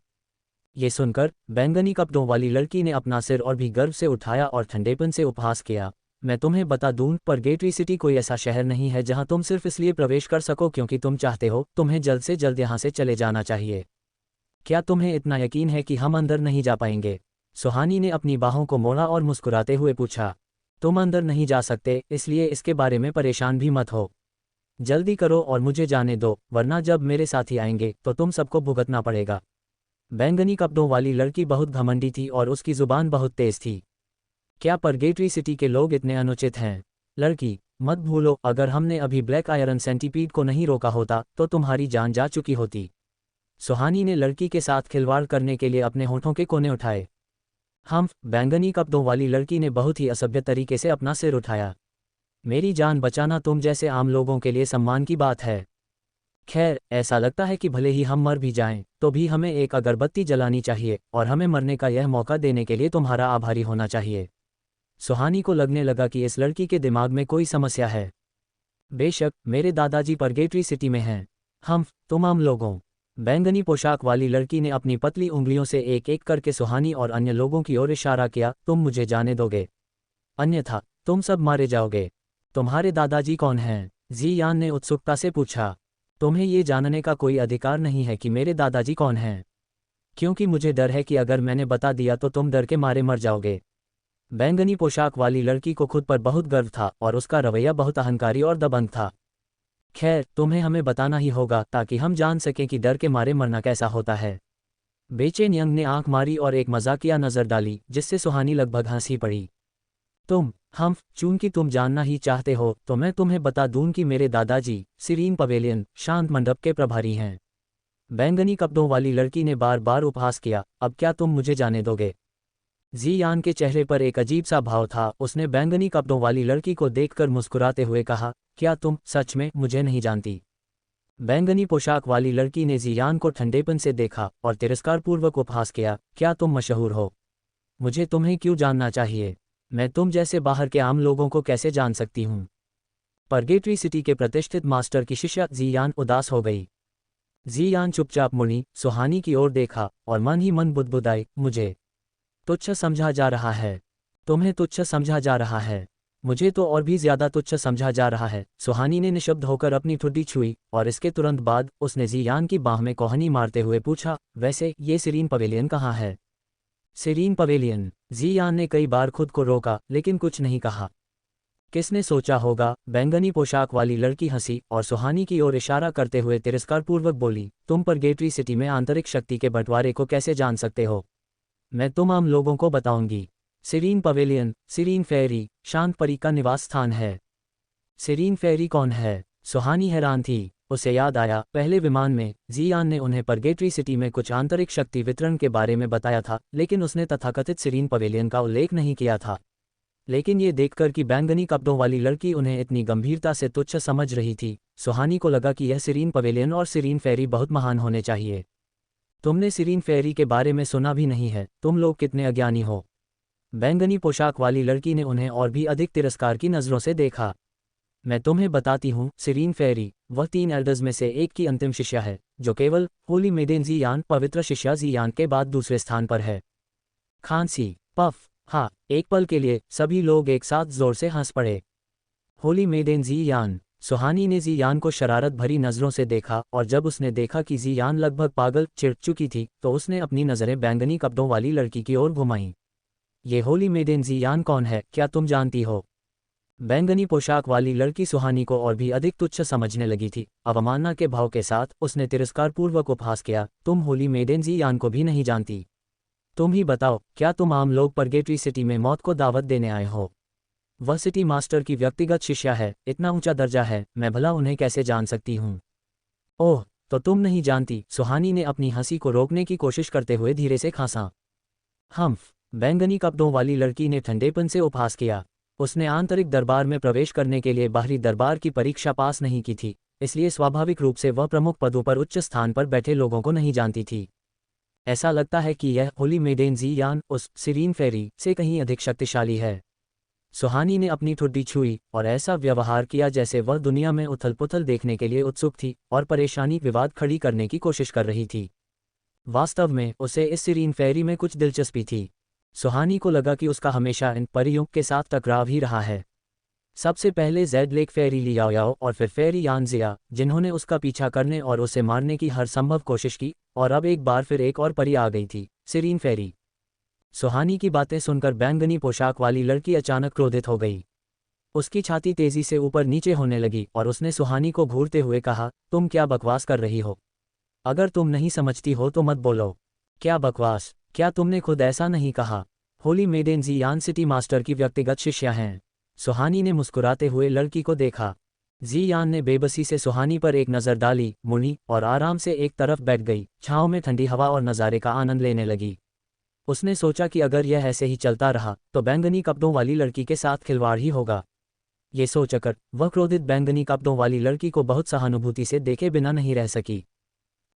ये सुनकर बैंगनी कपड़ों वाली लड़की ने अपना सिर और भी गर्व से उठाया और ठंडेपन से उपहास किया। मैं तुम्हें बता दूं, परगेटरी सिटी कोई ऐसा शहर नहीं है जहां तुम सिर्फ इसलिए प्रवेश कर सको क्योंकि तुम चाहते हो। तुम्हें जल्द से जल्द यहां से चले जाना चाहिए। क्या तुम्हें इतना यकीन है कि हम अंदर नहीं जा पाएंगे? सुहानी ने अपनी बाहों को मोड़ा और मुस्कुराते हुए पूछा। तुम अंदर नहीं जा सकते, इसलिए इसके बारे में परेशान भी मत हो। जल्दी करो और मुझे जाने दो, वरना जब मेरे साथी आएंगे तो तुम सबको भुगतना पड़ेगा। बैंगनी कपड़ों वाली लड़की बहुत घमंडी थी और उसकी जुबान बहुत तेज थी। क्या परगेटरी सिटी के लोग इतने अनुचित हैं? लड़की, मत भूलो, अगर हमने अभी ब्लैक आयरन सेंटीपीड को नहीं रोका होता तो तुम्हारी जान जा चुकी होती। सुहानी ने लड़की के साथ खिलवाड़ करने के लिए अपने होठों के कोने उठाए। बैंगनी कपड़ों वाली लड़की ने बहुत ही असभ्य तरीके से अपना सिर उठाया। मेरी जान बचाना तुम जैसे आम लोगों के लिए सम्मान की बात है। खैर, ऐसा लगता है कि भले ही हम मर भी जाएं, तो भी हमें एक अगरबत्ती जलानी चाहिए और हमें मरने का यह मौका देने के लिए तुम्हारा आभारी होना चाहिए। सुहानी को लगने लगा कि इस लड़की के दिमाग में कोई समस्या है। बेशक, मेरे दादाजी परगेटरी सिटी में हैं। तुम आम लोगों। बैंगनी पोशाक वाली लड़की ने अपनी पतली उंगलियों से एक एक करके सुहानी और अन्य लोगों की ओर इशारा किया। तुम मुझे जाने दोगे, अन्यथा तुम सब मारे जाओगे। तुम्हारे दादाजी कौन हैं? जियान ने उत्सुकता से पूछा। तुम्हें ये जानने का कोई अधिकार नहीं है कि मेरे दादाजी कौन हैं, क्योंकि मुझे डर है कि अगर मैंने बता दिया तो तुम डर के मारे मर जाओगे। बैंगनी पोशाक वाली लड़की को खुद पर बहुत गर्व था और उसका रवैया बहुत अहंकारी और दबंग था। खैर, तुम्हें हमें बताना ही होगा ताकि हम जान सकें कि डर के मारे मरना कैसा होता है। बेचैन यंग ने आंख मारी और एक मजाकिया नजर डाली, जिससे सुहानी लगभग हंसी पड़ी। चूंकि तुम जानना ही चाहते हो तो मैं तुम्हें बता दूं कि मेरे दादाजी सीरीन पवेलियन शांत मंडप के प्रभारी हैं। बैंगनी कपड़ों वाली लड़की ने बार बार उपहास किया। अब क्या तुम मुझे जाने दोगे? जियान के चेहरे पर एक अजीब सा भाव था। उसने बैंगनी कपड़ों वाली लड़की को देखकर मुस्कुराते हुए कहा, क्या तुम सच में मुझे नहीं जानती? बैंगनी पोशाक वाली लड़की ने जियान को ठंडेपन से देखा और तिरस्कारपूर्वक उपहास किया। क्या तुम मशहूर हो? मुझे तुम्हें क्यों जानना चाहिए? मैं तुम जैसे बाहर के आम लोगों को कैसे जान सकती हूँ? परगेटरी सिटी के प्रतिष्ठित मास्टर की शिष्या जियान उदास हो गई। जियान चुपचाप मुड़ी, सुहानी की ओर देखा और मन ही मन बुदबुदाई, मुझे तुच्छ समझा जा रहा है। तुम्हें तुच्छ समझा जा रहा है। मुझे तो और भी ज्यादा तुच्छ समझा जा रहा है। सुहानी ने निशब्द होकर अपनी ठुड्डी छुई और इसके तुरंत बाद उसने जियान की बाह में कोहनी मारते हुए पूछा, वैसे ये सीरीन पवेलियन कहाँ है? Serine pavilion. जियान ने कई बार खुद को रोका लेकिन कुछ नहीं कहा। किसने सोचा होगा? बैंगनी पोशाक वाली लड़की हंसी और सुहानी की ओर इशारा करते हुए तिरस्कारपूर्वक बोली, तुम परगेटरी सिटी में आंतरिक शक्ति के बंटवारे को कैसे जान सकते हो? मैं तुम आम लोगों को बताऊंगी। सीरीन पवेलियन, सीरीन फेयरी, शांत परी का निवास स्थान है। सीरीन फेयरी कौन है? सुहानी हैरान थी। उसे याद आया, पहले विमान में जियान ने उन्हें परगेटरी सिटी में कुछ आंतरिक शक्ति वितरण के बारे में बताया था, लेकिन उसने तथाकथित सीरीन पवेलियन का उल्लेख नहीं किया था। लेकिन ये देखकर कि बैंगनी कपड़ों वाली लड़की उन्हें इतनी गंभीरता से तुच्छ समझ रही थी, सुहानी को लगा कि यह सीरीन पवेलियन और सीरीन फेयरी बहुत महान होने चाहिए। तुमने सीरीन फेयरी के बारे में सुना भी नहीं है? तुम लोग कितने अज्ञानी हो। बैंगनी पोशाक वाली लड़की ने उन्हें और भी अधिक तिरस्कार की नज़रों से देखा। मैं तुम्हें बताती हूँ, सीरीन फेयरी वह 3 एल्डर्स में से एक की अंतिम शिष्या है, जो केवल होली मेडेन जियान पवित्र शिष्या जियान के बाद दूसरे स्थान पर है। खांसी, पफ, हाँ। एक पल के लिए सभी लोग एक साथ जोर से हंस पड़े। होली मेडेन जियान। सुहानी ने जियान को शरारत भरी नज़रों से देखा और जब उसने देखा कि जियान लगभग पागल चिढ़ चुकी थी तो उसने अपनी नज़रें बैंगनी कपड़ों वाली लड़की की ओर घुमाईं। ये होली मेडेन जियान कौन है, क्या तुम जानती हो? बैंगनी पोशाक वाली लड़की सुहानी को और भी अधिक तुच्छ समझने लगी थी। अवमानना के भाव के साथ उसने तिरस्कारपूर्वक उपहास किया, तुम होली मेडेन जियान को भी नहीं जानती? तुम ही बताओ, क्या तुम आम लोग परगेटरी सिटी में मौत को दावत देने आए हो? वह सिटी मास्टर की व्यक्तिगत शिष्या है, इतना ऊंचा दर्जा है, मैं भला उन्हें कैसे जान सकती हूँ? ओह, तो तुम नहीं जानती? सुहानी ने अपनी हंसी को रोकने की कोशिश करते हुए धीरे से खांसा। हम्फ। बैंगनी कपड़ों वाली लड़की ने ठंडेपन से उपहास किया। उसने आंतरिक दरबार में प्रवेश करने के लिए बाहरी दरबार की परीक्षा पास नहीं की थी, इसलिए स्वाभाविक रूप से वह प्रमुख पदों पर उच्च स्थान पर बैठे लोगों को नहीं जानती थी। ऐसा लगता है कि यह होली मेडेन जियान उस सीरीन फेयरी से कहीं अधिक शक्तिशाली है। सुहानी ने अपनी ठुड्डी छुई और ऐसा व्यवहार किया जैसे वह दुनिया में उथल पुथल देखने के लिए उत्सुक थी और परेशानी विवाद खड़ी करने की कोशिश कर रही थी। वास्तव में उसे इस सीरीन फेयरी में कुछ दिलचस्पी थी। सुहानी को लगा कि उसका हमेशा इन परियों के साथ टकराव ही रहा है। सबसे पहले जेड लेक फेयरी लियाओ और फिर फेयरी यानजिया, जिन्होंने उसका पीछा करने और उसे मारने की हर संभव कोशिश की, और अब एक बार फिर एक और परी आ गई थी, सीरीन फेयरी। सुहानी की बातें सुनकर बैंगनी पोशाक वाली लड़की अचानक क्रोधित हो गई। उसकी छाती तेजी से ऊपर नीचे होने लगी और उसने सुहानी को घूरते हुए कहा, तुम क्या बकवास कर रही हो? अगर तुम नहीं समझती हो तो मत बोलो। क्या बकवास? क्या तुमने खुद ऐसा नहीं कहा? होली मेडेन जियान सिटी मास्टर की व्यक्तिगत शिष्या हैं। सुहानी ने मुस्कुराते हुए लड़की को देखा। जियान ने बेबसी से सुहानी पर एक नज़र डाली, मुड़ी और आराम से एक तरफ बैठ गई, छांव में ठंडी हवा और नज़ारे का आनंद लेने लगी। उसने सोचा कि अगर यह ऐसे ही चलता रहा तो बैंगनी कपड़ों वाली लड़की के साथ खिलवाड़ ही होगा। ये सोचकर वह क्रोधित बैंगनी कपड़ों वाली लड़की को बहुत सहानुभूति से देखे बिना नहीं रह सकी।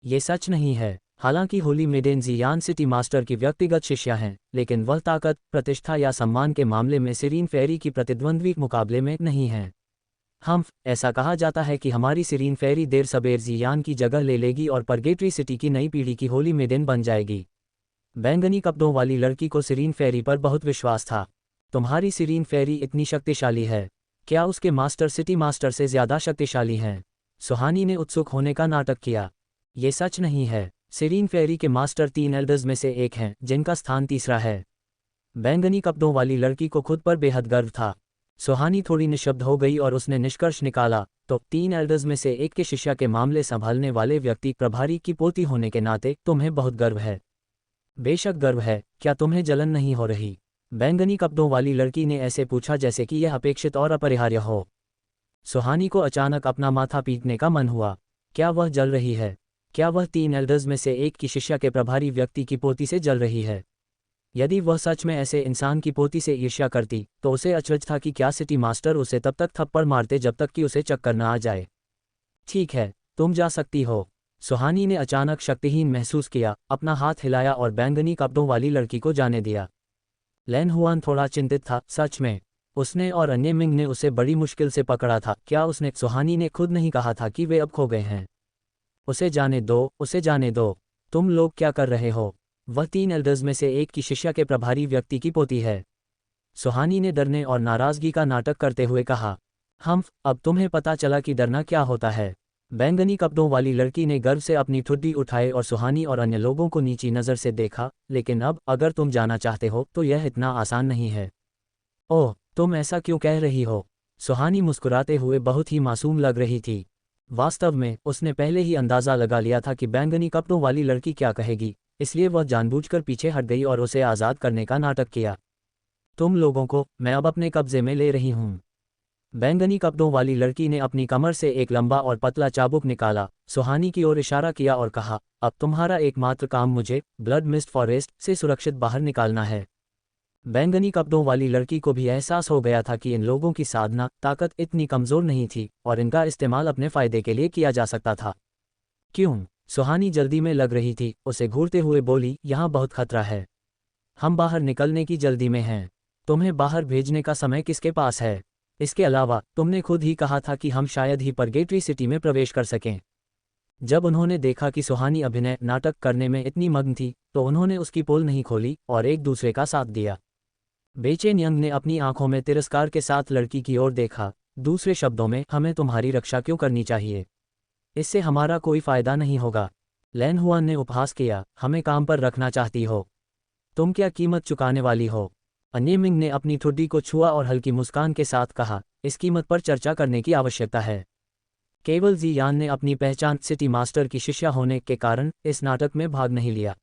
ये सच नहीं है। हालांकि होली मेडेन जियान सिटी मास्टर की व्यक्तिगत शिष्या हैं, लेकिन वह ताकत, प्रतिष्ठा या सम्मान के मामले में सीरीन फेयरी की प्रतिद्वंद्वी मुकाबले में नहीं हैं। ऐसा कहा जाता है कि हमारी सीरीन फेयरी देर सबेर जियान की जगह ले लेगी और परगेटरी सिटी की नई पीढ़ी की होली मेडेन बन जाएगी। बैंगनी कपड़ों वाली लड़की को सीरीन फेयरी पर बहुत विश्वास था। तुम्हारी सीरीन फेयरी इतनी शक्तिशाली है? क्या उसके मास्टर सिटी मास्टर से ज्यादा शक्तिशाली हैं? सुहानी ने उत्सुक होने का नाटक किया। ये सच नहीं है। सीरीन फेयरी के मास्टर 3 एल्डर्स में से एक हैं, जिनका स्थान तीसरा है। बैंगनी कपड़ों वाली लड़की को खुद पर बेहद गर्व था। सुहानी थोड़ी निशब्द हो गई और उसने निष्कर्ष निकाला, तो 3 एल्डर्स में से एक के शिष्या के मामले संभालने वाले व्यक्ति प्रभारी की पोती होने के नाते तुम्हें बहुत गर्व है। बेशक गर्व है, क्या तुम्हें जलन नहीं हो रही? बैंगनी कपड़ों वाली लड़की ने ऐसे पूछा जैसे कि यह अपेक्षित और अपरिहार्य हो। सुहानी को अचानक अपना माथा पीटने का मन हुआ। क्या वह जल रही है? क्या वह 3 एल्डर्स में से एक की शिष्या के प्रभारी व्यक्ति की पोती से जल रही है? यदि वह सच में ऐसे इंसान की पोती से ईर्ष्या करती तो उसे अचरज था कि क्या सिटी मास्टर उसे तब तक थप्पड़ मारते जब तक कि उसे चक्कर न आ जाए। ठीक है, तुम जा सकती हो। सुहानी ने अचानक शक्तिहीन महसूस किया, अपना हाथ हिलाया और बैंगनी कपड़ों वाली लड़की को जाने दिया। लैन हुआन थोड़ा चिंतित था, सच में। उसने और अन्य मिंग ने उसे बड़ी मुश्किल से पकड़ा था। क्या उसने? सुहानी ने खुद नहीं कहा था कि वे अब खो गए हैं। उसे जाने दो, उसे जाने दो। तुम लोग क्या कर रहे हो? वह 3 एल्डर्स में से एक की शिष्या के प्रभारी व्यक्ति की पोती है। सुहानी ने डरने और नाराज़गी का नाटक करते हुए कहा। अब तुम्हें पता चला कि डरना क्या होता है। बैंगनी कपड़ों वाली लड़की ने गर्व से अपनी ठुड्डी उठाई और सुहानी और अन्य लोगों को नीची नज़र से देखा। लेकिन अब अगर तुम जाना चाहते हो तो यह इतना आसान नहीं है। ओह, तुम ऐसा क्यों कह रही हो? सुहानी मुस्कुराते हुए बहुत ही मासूम लग रही थी। वास्तव में उसने पहले ही अंदाज़ा लगा लिया था कि बैंगनी कपड़ों वाली लड़की क्या कहेगी, इसलिए वह जानबूझकर पीछे हट गई और उसे आज़ाद करने का नाटक किया। तुम लोगों को मैं अब अपने कब्जे में ले रही हूँ। बैंगनी कपड़ों वाली लड़की ने अपनी कमर से एक लंबा और पतला चाबुक निकाला, सुहानी की ओर इशारा किया और कहा, अब तुम्हारा एकमात्र काम मुझे ब्लड मिस्ट फॉरेस्ट से सुरक्षित बाहर निकालना है। बैंगनी कपड़ों वाली लड़की को भी एहसास हो गया था कि इन लोगों की साधना ताकत इतनी कमज़ोर नहीं थी और इनका इस्तेमाल अपने फ़ायदे के लिए किया जा सकता था। क्यों? सुहानी जल्दी में लग रही थी, उसे घूरते हुए बोली, यहाँ बहुत खतरा है। हम बाहर निकलने की जल्दी में हैं। तुम्हें बाहर भेजने का समय किसके पास है? इसके अलावा तुमने खुद ही कहा था कि हम शायद ही परगेटरी सिटी में प्रवेश कर सकें। जब उन्होंने देखा कि सुहानी अभिनय नाटक करने में इतनी मग्न थी तो उन्होंने उसकी पोल नहीं खोली और एक दूसरे का साथ दिया। बेचैन यंग ने अपनी आंखों में तिरस्कार के साथ लड़की की ओर देखा। दूसरे शब्दों में, हमें तुम्हारी रक्षा क्यों करनी चाहिए? इससे हमारा कोई फ़ायदा नहीं होगा। लैन हुआन ने उपहास किया, हमें काम पर रखना चाहती हो? तुम क्या कीमत चुकाने वाली हो? अन्य मिंग ने अपनी ठुड्डी को छुआ और हल्की मुस्कान के साथ कहा, इस कीमत पर चर्चा करने की आवश्यकता है। केवल जी यान ने अपनी पहचान सिटी मास्टर की शिष्या होने के कारण इस नाटक में भाग नहीं लिया।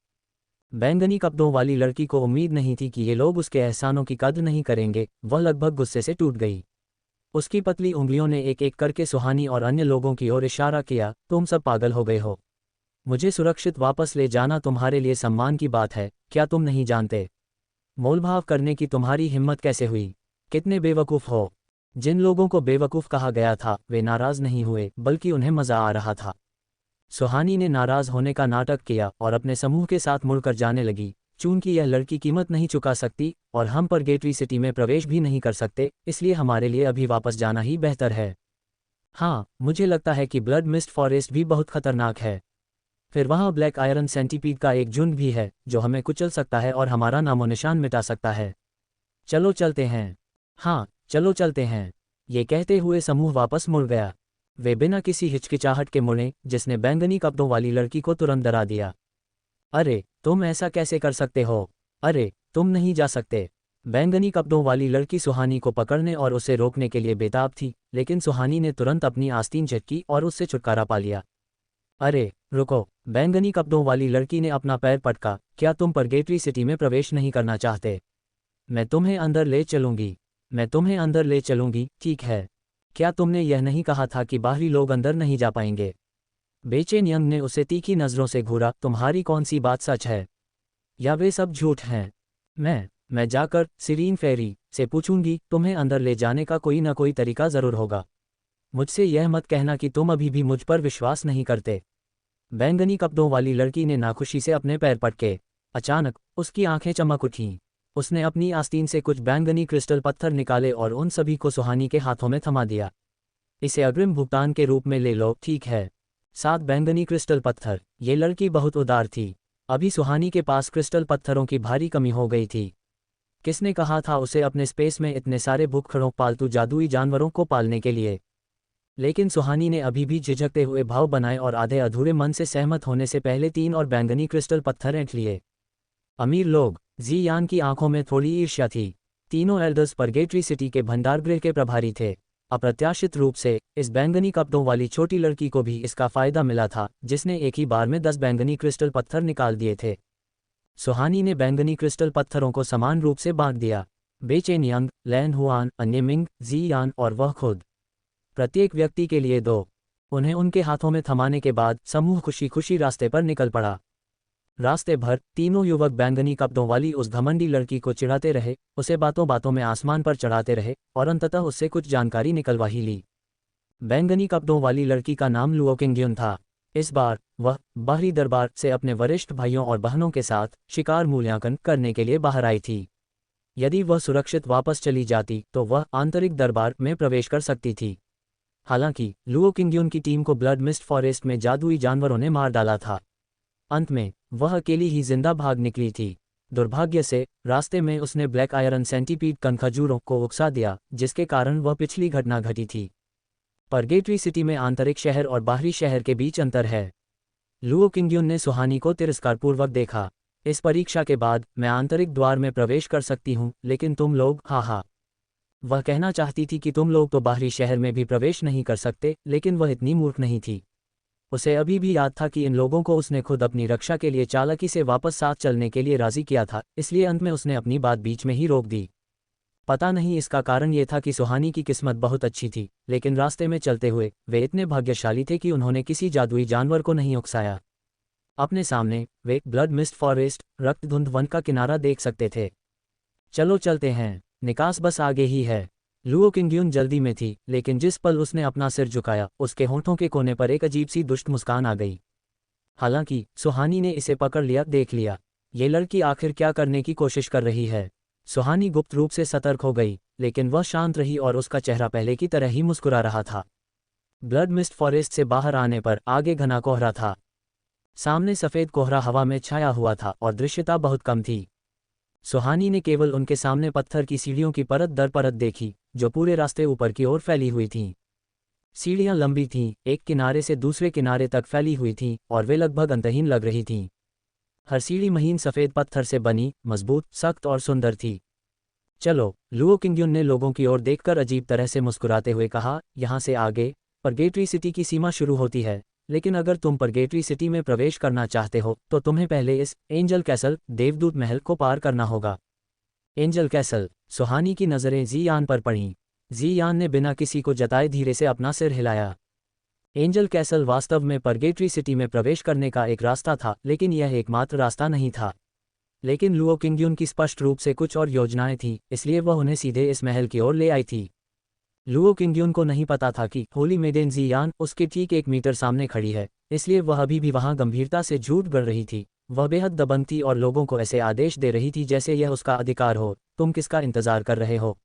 बैंगनी कपड़ों वाली लड़की को उम्मीद नहीं थी कि ये लोग उसके एहसानों की कद्र नहीं करेंगे। वह लगभग गुस्से से टूट गई। उसकी पतली उंगलियों ने एक एक करके सुहानी और अन्य लोगों की ओर इशारा किया, तुम सब पागल हो गए हो। मुझे सुरक्षित वापस ले जाना तुम्हारे लिए सम्मान की बात है, क्या तुम नहीं जानते? मोलभाव करने की तुम्हारी हिम्मत कैसे हुई? कितने बेवकूफ़ हो। जिन लोगों को बेवकूफ़ कहा गया था वे नाराज़ नहीं हुए, बल्कि उन्हें मज़ा आ रहा था। सुहानी ने नाराज़ होने का नाटक किया और अपने समूह के साथ मुड़कर जाने लगी। चूंकि यह लड़की कीमत नहीं चुका सकती और हम परगेटरी सिटी में प्रवेश भी नहीं कर सकते, इसलिए हमारे लिए अभी वापस जाना ही बेहतर है। हाँ, मुझे लगता है कि ब्लड मिस्ट फॉरेस्ट भी बहुत खतरनाक है। फिर वहाँ ब्लैक आयरन सेंटीपीड का एक झुंड भी है जो हमें कुचल सकता है और हमारा नामो निशान मिटा सकता है। चलो चलते हैं। हाँ, चलो चलते हैं। ये कहते हुए समूह वापस मुड़ गया। वे बिना किसी हिचकिचाहट के मुड़े, जिसने बैंगनी कपड़ों वाली लड़की को तुरंत डरा दिया। अरे, तुम ऐसा कैसे कर सकते हो? अरे, तुम नहीं जा सकते। बैंगनी कपड़ों वाली लड़की सुहानी को पकड़ने और उसे रोकने के लिए बेताब थी, लेकिन सुहानी ने तुरंत अपनी आस्तीन झटकी और उससे छुटकारा पा लिया। अरे, रुको। बैंगनी कपड़ों वाली लड़की ने अपना पैर पटका, क्या तुम परगेटरी सिटी में प्रवेश नहीं करना चाहते? मैं तुम्हें अंदर ले चलूंगी। मैं तुम्हें अंदर ले चलूंगी, ठीक है। क्या तुमने यह नहीं कहा था कि बाहरी लोग अंदर नहीं जा पाएंगे? बेचैन यंग ने उसे तीखी नज़रों से घूरा, तुम्हारी कौन सी बात सच है या वे सब झूठ हैं? मैं जाकर सिरीन फेरी से पूछूंगी, तुम्हें अंदर ले जाने का कोई ना कोई तरीका ज़रूर होगा। मुझसे यह मत कहना कि तुम अभी भी मुझ पर विश्वास नहीं करते। बैंगनी कपड़ों वाली लड़की ने नाखुशी से अपने पैर पटके। अचानक उसकी आंखें चमक उठीं। उसने अपनी आस्तीन से कुछ बैंगनी क्रिस्टल पत्थर निकाले और उन सभी को सुहानी के हाथों में थमा दिया। इसे अग्रिम भुगतान के रूप में ले लो, ठीक है? 7 बैंगनी क्रिस्टल पत्थर। ये लड़की बहुत उदार थी। अभी सुहानी के पास क्रिस्टल पत्थरों की भारी कमी हो गई थी। किसने कहा था उसे अपने स्पेस में इतने सारे भूखड़ों पालतू जादुई जानवरों को पालने के लिए? लेकिन सुहानी ने अभी भी झिझकते हुए भाव बनाए और आधे अधूरे मन से सहमत होने से पहले 3 और बैंगनी क्रिस्टल पत्थर ऐंठ लिए। अमीर लोग। जी यान की आंखों में थोड़ी ईर्ष्या थी। तीनों एल्डर्स परगेटरी सिटी के भंडारगृह के प्रभारी थे। अप्रत्याशित रूप से इस बैंगनी कपड़ों वाली छोटी लड़की को भी इसका फायदा मिला था, जिसने एक ही बार में 10 बैंगनी क्रिस्टल पत्थर निकाल दिए थे। सुहानी ने बैंगनी क्रिस्टल पत्थरों को समान रूप से बांट दिया। बेचैन यंग, लैन हुआन, अन्य मिंग, जी यान और वह खुद। प्रत्येक व्यक्ति के लिए 2। उन्हें उनके हाथों में थमाने के बाद समूह खुशी खुशी रास्ते पर निकल पड़ा। रास्ते भर तीनों युवक बैंगनी कपड़ों वाली उस घमंडी लड़की को चिढ़ाते रहे, उसे बातों बातों में आसमान पर चढ़ाते रहे और अंततः उससे कुछ जानकारी निकलवा ही ली। बैंगनी कपड़ों वाली लड़की का नाम लुओ किंग्युन था। इस बार वह बाहरी दरबार से अपने वरिष्ठ भाइयों और बहनों के साथ शिकार मूल्यांकन करने के लिए बाहर आई थी। यदि वह सुरक्षित वापस चली जाती तो वह आंतरिक दरबार में प्रवेश कर सकती थी। हालांकि लुओ किंग्युन की टीम को ब्लड मिस्ट फॉरेस्ट में जादुई जानवरों ने मार डाला था। अंत में वह अकेली ही जिंदा भाग निकली थी। दुर्भाग्य से रास्ते में उसने ब्लैक आयरन सेंटीपीड कनखजूरों को उकसा दिया, जिसके कारण वह पिछली घटना घटी थी। परगेटरी सिटी में आंतरिक शहर और बाहरी शहर के बीच अंतर है। लुओ किंग्युन ने सुहानी को तिरस्कारपूर्वक देखा। इस परीक्षा के बाद मैं आंतरिक द्वार में प्रवेश कर सकती हूँ, लेकिन तुम लोग, हा। वह कहना चाहती थी कि तुम लोग तो बाहरी शहर में भी प्रवेश नहीं कर सकते, लेकिन वह इतनी मूर्ख नहीं थी। उसे अभी भी याद था कि इन लोगों को उसने खुद अपनी रक्षा के लिए चालाकी से वापस साथ चलने के लिए राजी किया था, इसलिए अंत में उसने अपनी बात बीच में ही रोक दी। पता नहीं इसका कारण ये था कि सुहानी की किस्मत बहुत अच्छी थी, लेकिन रास्ते में चलते हुए वे इतने भाग्यशाली थे कि उन्होंने किसी जादुई जानवर को नहीं उकसाया। अपने सामने वे ब्लड मिस्ट फॉरेस्ट, रक्तधुंध वन का किनारा देख सकते थे। चलो चलते हैं, निकास बस आगे ही है। लुओ किंग्युन जल्दी में थी, लेकिन जिस पल उसने अपना सिर झुकाया, उसके होंठों के कोने पर एक अजीब सी दुष्ट मुस्कान आ गई। हालांकि सुहानी ने इसे पकड़ लिया, देख लिया। ये लड़की आखिर क्या करने की कोशिश कर रही है। सुहानी गुप्त रूप से सतर्क हो गई, लेकिन वह शांत रही और उसका चेहरा पहले की तरह ही मुस्कुरा रहा था। ब्लड मिस्ट फॉरेस्ट से बाहर आने पर आगे घना कोहरा था। सामने सफ़ेद कोहरा हवा में छाया हुआ था और दृश्यता बहुत कम थी। सुहानी ने केवल उनके सामने पत्थर की सीढ़ियों की परत दर परत देखी, जो पूरे रास्ते ऊपर की ओर फैली हुई थीं। सीढ़ियां लंबी थीं, एक किनारे से दूसरे किनारे तक फैली हुई थीं, और वे लगभग अंतहीन लग रही थीं। हर सीढ़ी महीन सफ़ेद पत्थर से बनी, मजबूत, सख्त और सुंदर थी। चलो, लुओ किंग्युन ने लोगों की ओर देखकर अजीब तरह से मुस्कुराते हुए कहा, यहाँ से आगे परगेटरी सिटी की सीमा शुरू होती है, लेकिन अगर तुम परगेटरी सिटी में प्रवेश करना चाहते हो तो तुम्हें पहले इस एंजल कैसल, देवदूत महल को पार करना होगा। Angel castle. सुहानी की नज़रें ज़ियान पर पड़ीं। ज़ियान ने बिना किसी को जताए धीरे से अपना सिर हिलाया। एंजल कैसल वास्तव में परगेटरी सिटी में प्रवेश करने का एक रास्ता था, लेकिन यह एकमात्र रास्ता नहीं था। लेकिन लुओ किंग्युन की स्पष्ट रूप से कुछ और योजनाएं थीं, इसलिए वह उन्हें सीधे इस महल की ओर ले आई थी। लुओ किंग्युन को नहीं पता था कि होली मेडेन ज़ियान उसके ठीक 1 मीटर सामने खड़ी है, इसलिए वह अभी भी वहां गंभीरता से झूठ गढ़ रही थी। वह बेहद दबंग थी और लोगों को ऐसे आदेश दे रही थी जैसे यह उसका अधिकार हो। तुम किसका इंतजार कर रहे हो?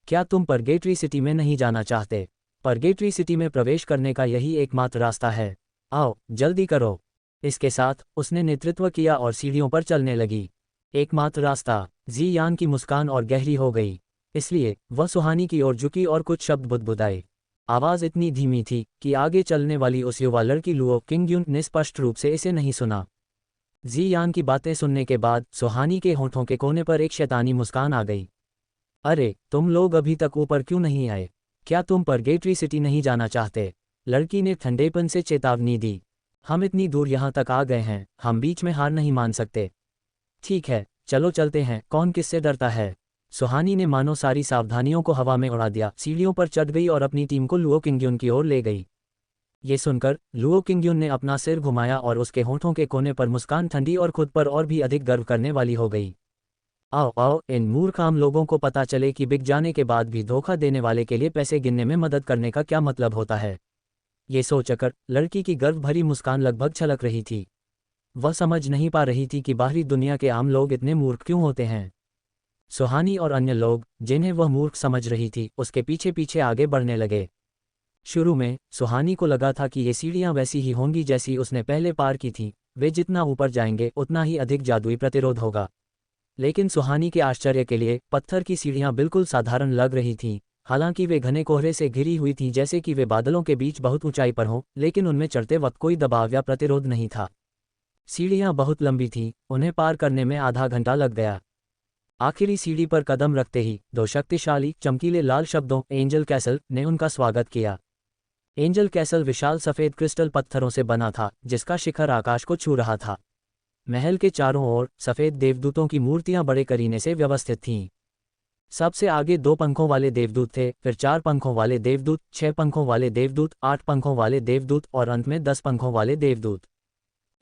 क्या तुम परगेटरी सिटी में नहीं जाना चाहते? परगेटरी सिटी में प्रवेश करने का यही एकमात्र रास्ता है। आओ, जल्दी करो। इसके साथ उसने नेतृत्व किया और सीढ़ियों पर चलने लगी। एकमात्र रास्ता। ज़ियान की मुस्कान और गहरी हो गई, इसलिए वह सुहानी की ओर झुकी और कुछ शब्द बुदबुदाए। आवाज़ इतनी धीमी थी कि आगे चलने वाली उस युवा लड़की लुओ किंग्युन ने स्पष्ट रूप से इसे नहीं सुना। ज़ियान की बातें सुनने के बाद सुहानी के होंठों के कोने पर एक शैतानी मुस्कान आ गई। अरे, तुम लोग अभी तक ऊपर क्यों नहीं आए? क्या तुम परगेटरी सिटी नहीं जाना चाहते? लड़की ने ठंडेपन से चेतावनी दी। हम इतनी दूर यहाँ तक आ गए हैं, हम बीच में हार नहीं मान सकते। ठीक है, चलो चलते हैं, कौन किससे डरता है? सुहानी ने मानो सारी सावधानियों को हवा में उड़ा दिया, सीढ़ियों पर चढ़ गई और अपनी टीम को लुओ किंग्युन की ओर ले गई। ये सुनकर लुओ किंग्युन ने अपना सिर घुमाया और उसके होंठों के कोने पर मुस्कान ठंडी और खुद पर और भी अधिक गर्व करने वाली हो गई। आओ आओ, इन मूर्ख आम लोगों को पता चले कि बिक जाने के बाद भी धोखा देने वाले के लिए पैसे गिनने में मदद करने का क्या मतलब होता है। ये सोचकर लड़की की गर्व भरी मुस्कान लगभग छलक रही थी। वह समझ नहीं पा रही थी कि बाहरी दुनिया के आम लोग इतने मूर्ख क्यों होते हैं। सुहानी और अन्य लोग, जिन्हें वह मूर्ख समझ रही थी, उसके पीछे पीछे आगे बढ़ने लगे। शुरू में सुहानी को लगा था कि ये सीढ़ियां वैसी ही होंगी जैसी उसने पहले पार की थीं, वे जितना ऊपर जाएंगे उतना ही अधिक जादुई प्रतिरोध होगा। लेकिन सुहानी के आश्चर्य के लिए पत्थर की सीढ़ियां बिल्कुल साधारण लग रही थीं। हालांकि वे घने कोहरे से घिरी हुई थीं, जैसे कि वे बादलों के बीच बहुत ऊंचाई पर हों, लेकिन उनमें चढ़ते वक्त कोई दबाव या प्रतिरोध नहीं था। सीढ़ियां बहुत लंबी थीं, उन्हें पार करने में आधा घंटा लग गया। आखिरी सीढ़ी पर कदम रखते ही 2 शक्तिशाली चमकीले लाल शब्दों एंजल कैसल ने उनका स्वागत किया। एंजल कैसल विशाल सफ़ेद क्रिस्टल पत्थरों से बना था, जिसका शिखर आकाश को छू रहा था। महल के चारों ओर सफ़ेद देवदूतों की मूर्तियां बड़े करीने से व्यवस्थित थीं। सबसे आगे 2 पंखों वाले देवदूत थे, फिर 4 पंखों वाले देवदूत, 6 पंखों वाले देवदूत, 8 पंखों वाले देवदूत और अंत में 10 पंखों वाले देवदूत।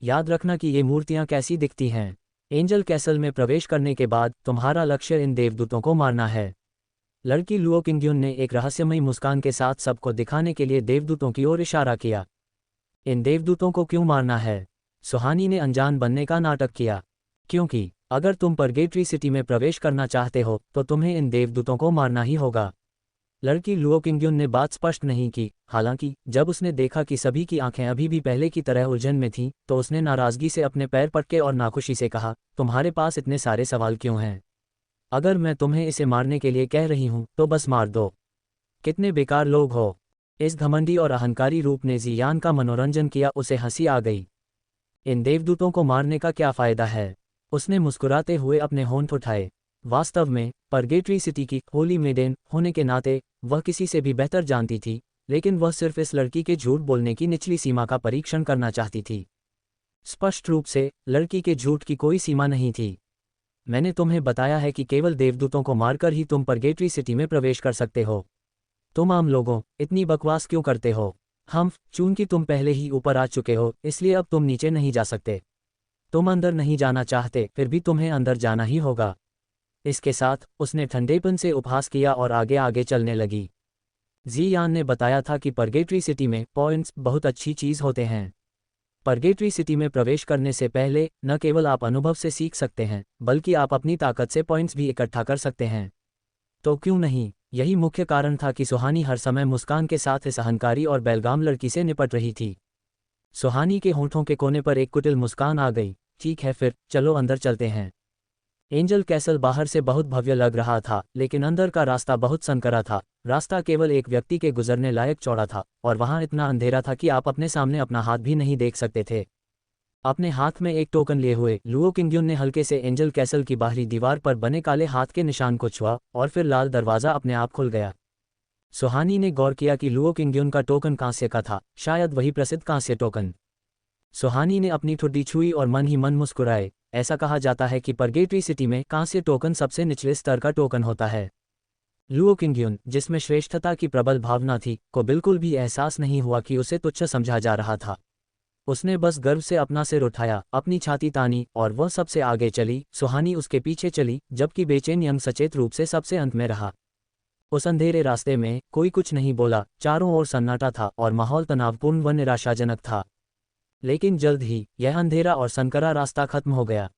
याद रखना कि ये मूर्तियां कैसी दिखती हैं। एंजल कैसल में प्रवेश करने के बाद तुम्हारा लक्ष्य इन देवदूतों को मारना है। लड़की लुओ किंग्युन ने एक रहस्यमयी मुस्कान के साथ सबको दिखाने के लिए देवदूतों की ओर इशारा किया। इन देवदूतों को क्यों मारना है? सुहानी ने अनजान बनने का नाटक किया। क्योंकि अगर तुम परगेटरी सिटी में प्रवेश करना चाहते हो तो तुम्हें इन देवदूतों को मारना ही होगा। लड़की लुओ किंग्युन ने बात स्पष्ट नहीं की। हालांकि जब उसने देखा कि सभी की आंखें अभी भी पहले की तरह उलझन में थीं, तो उसने नाराजगी से अपने पैर पटके और नाखुशी से कहा, तुम्हारे पास इतने सारे सवाल क्यों हैं? अगर मैं तुम्हें इसे मारने के लिए कह रही हूं तो बस मार दो। कितने बेकार लोग हो। इस घमंडी और अहंकारी रूप ने जियान का मनोरंजन किया। उसे हंसी आ गई। इन देवदूतों को मारने का क्या फायदा है? उसने मुस्कुराते हुए अपने होंठ उठाए। वास्तव में परगेटरी सिटी की होली मेडेन होने के नाते वह किसी से भी बेहतर जानती थी, लेकिन वह सिर्फ इस लड़की के झूठ बोलने की निचली सीमा का परीक्षण करना चाहती थी। स्पष्ट रूप से लड़की के झूठ की कोई सीमा नहीं थी। मैंने तुम्हें बताया है कि केवल देवदूतों को मारकर ही तुम परगेटरी सिटी में प्रवेश कर सकते हो। तुम आम लोगों इतनी बकवास क्यों करते हो? चूंकि तुम पहले ही ऊपर आ चुके हो, इसलिए अब तुम नीचे नहीं जा सकते। तुम अंदर नहीं जाना चाहते, फिर भी तुम्हें अंदर जाना ही होगा। इसके साथ उसने ठंडेपन से उपहास किया और आगे आगे चलने लगी। जियान ने बताया था कि परगेटरी सिटी में पॉइंट्स बहुत अच्छी चीज़ होते हैं। परगेटरी सिटी में प्रवेश करने से पहले न केवल आप अनुभव से सीख सकते हैं, बल्कि आप अपनी ताकत से पॉइंट्स भी इकट्ठा कर सकते हैं। तो क्यों नहीं? यही मुख्य कारण था कि सुहानी हर समय मुस्कान के साथ इस अहंकारी और बेलगाम लड़की से निपट रही थी। सुहानी के होंठों के कोने पर एक कुटिल मुस्कान आ गई। ठीक है, फिर चलो अंदर चलते हैं। एंजल कैसल बाहर से बहुत भव्य लग रहा था, लेकिन अंदर का रास्ता बहुत संकरा था। रास्ता केवल एक व्यक्ति के गुजरने लायक चौड़ा था, और वहां इतना अंधेरा था कि आप अपने सामने अपना हाथ भी नहीं देख सकते थे। अपने हाथ में एक टोकन लिए हुए लुओ किंग्युन ने हल्के से एंजल कैसल की बाहरी दीवार पर बने काले हाथ के निशान को छुआ, और फिर लाल दरवाज़ा अपने आप खुल गया। सुहानी ने गौर किया कि लुओ किंग्युन का टोकन कांस्य का था, शायद वही प्रसिद्ध कांस्य टोकन। सुहानी ने अपनी ठुड्डी छुई और मन ही मन मुस्कुराए। ऐसा कहा जाता है कि परगेटरी सिटी में कांस्य टोकन सबसे निचले स्तर का टोकन होता है। लुओ किंग्युन, जिसमें श्रेष्ठता की प्रबल भावना थी, को बिल्कुल भी एहसास नहीं हुआ कि उसे तुच्छ समझा जा रहा था। उसने बस गर्व से अपना सिर उठाया, अपनी छाती तानी, और वह सबसे आगे चली। सुहानी उसके पीछे चली, जबकि बेचैन यंग सचेत रूप से सबसे अंत में रहा। उस अंधेरे रास्ते में कोई कुछ नहीं बोला। चारों ओर सन्नाटा था और माहौल तनावपूर्ण व निराशाजनक था। लेकिन जल्द ही यह अंधेरा और संकरा रास्ता खत्म हो गया।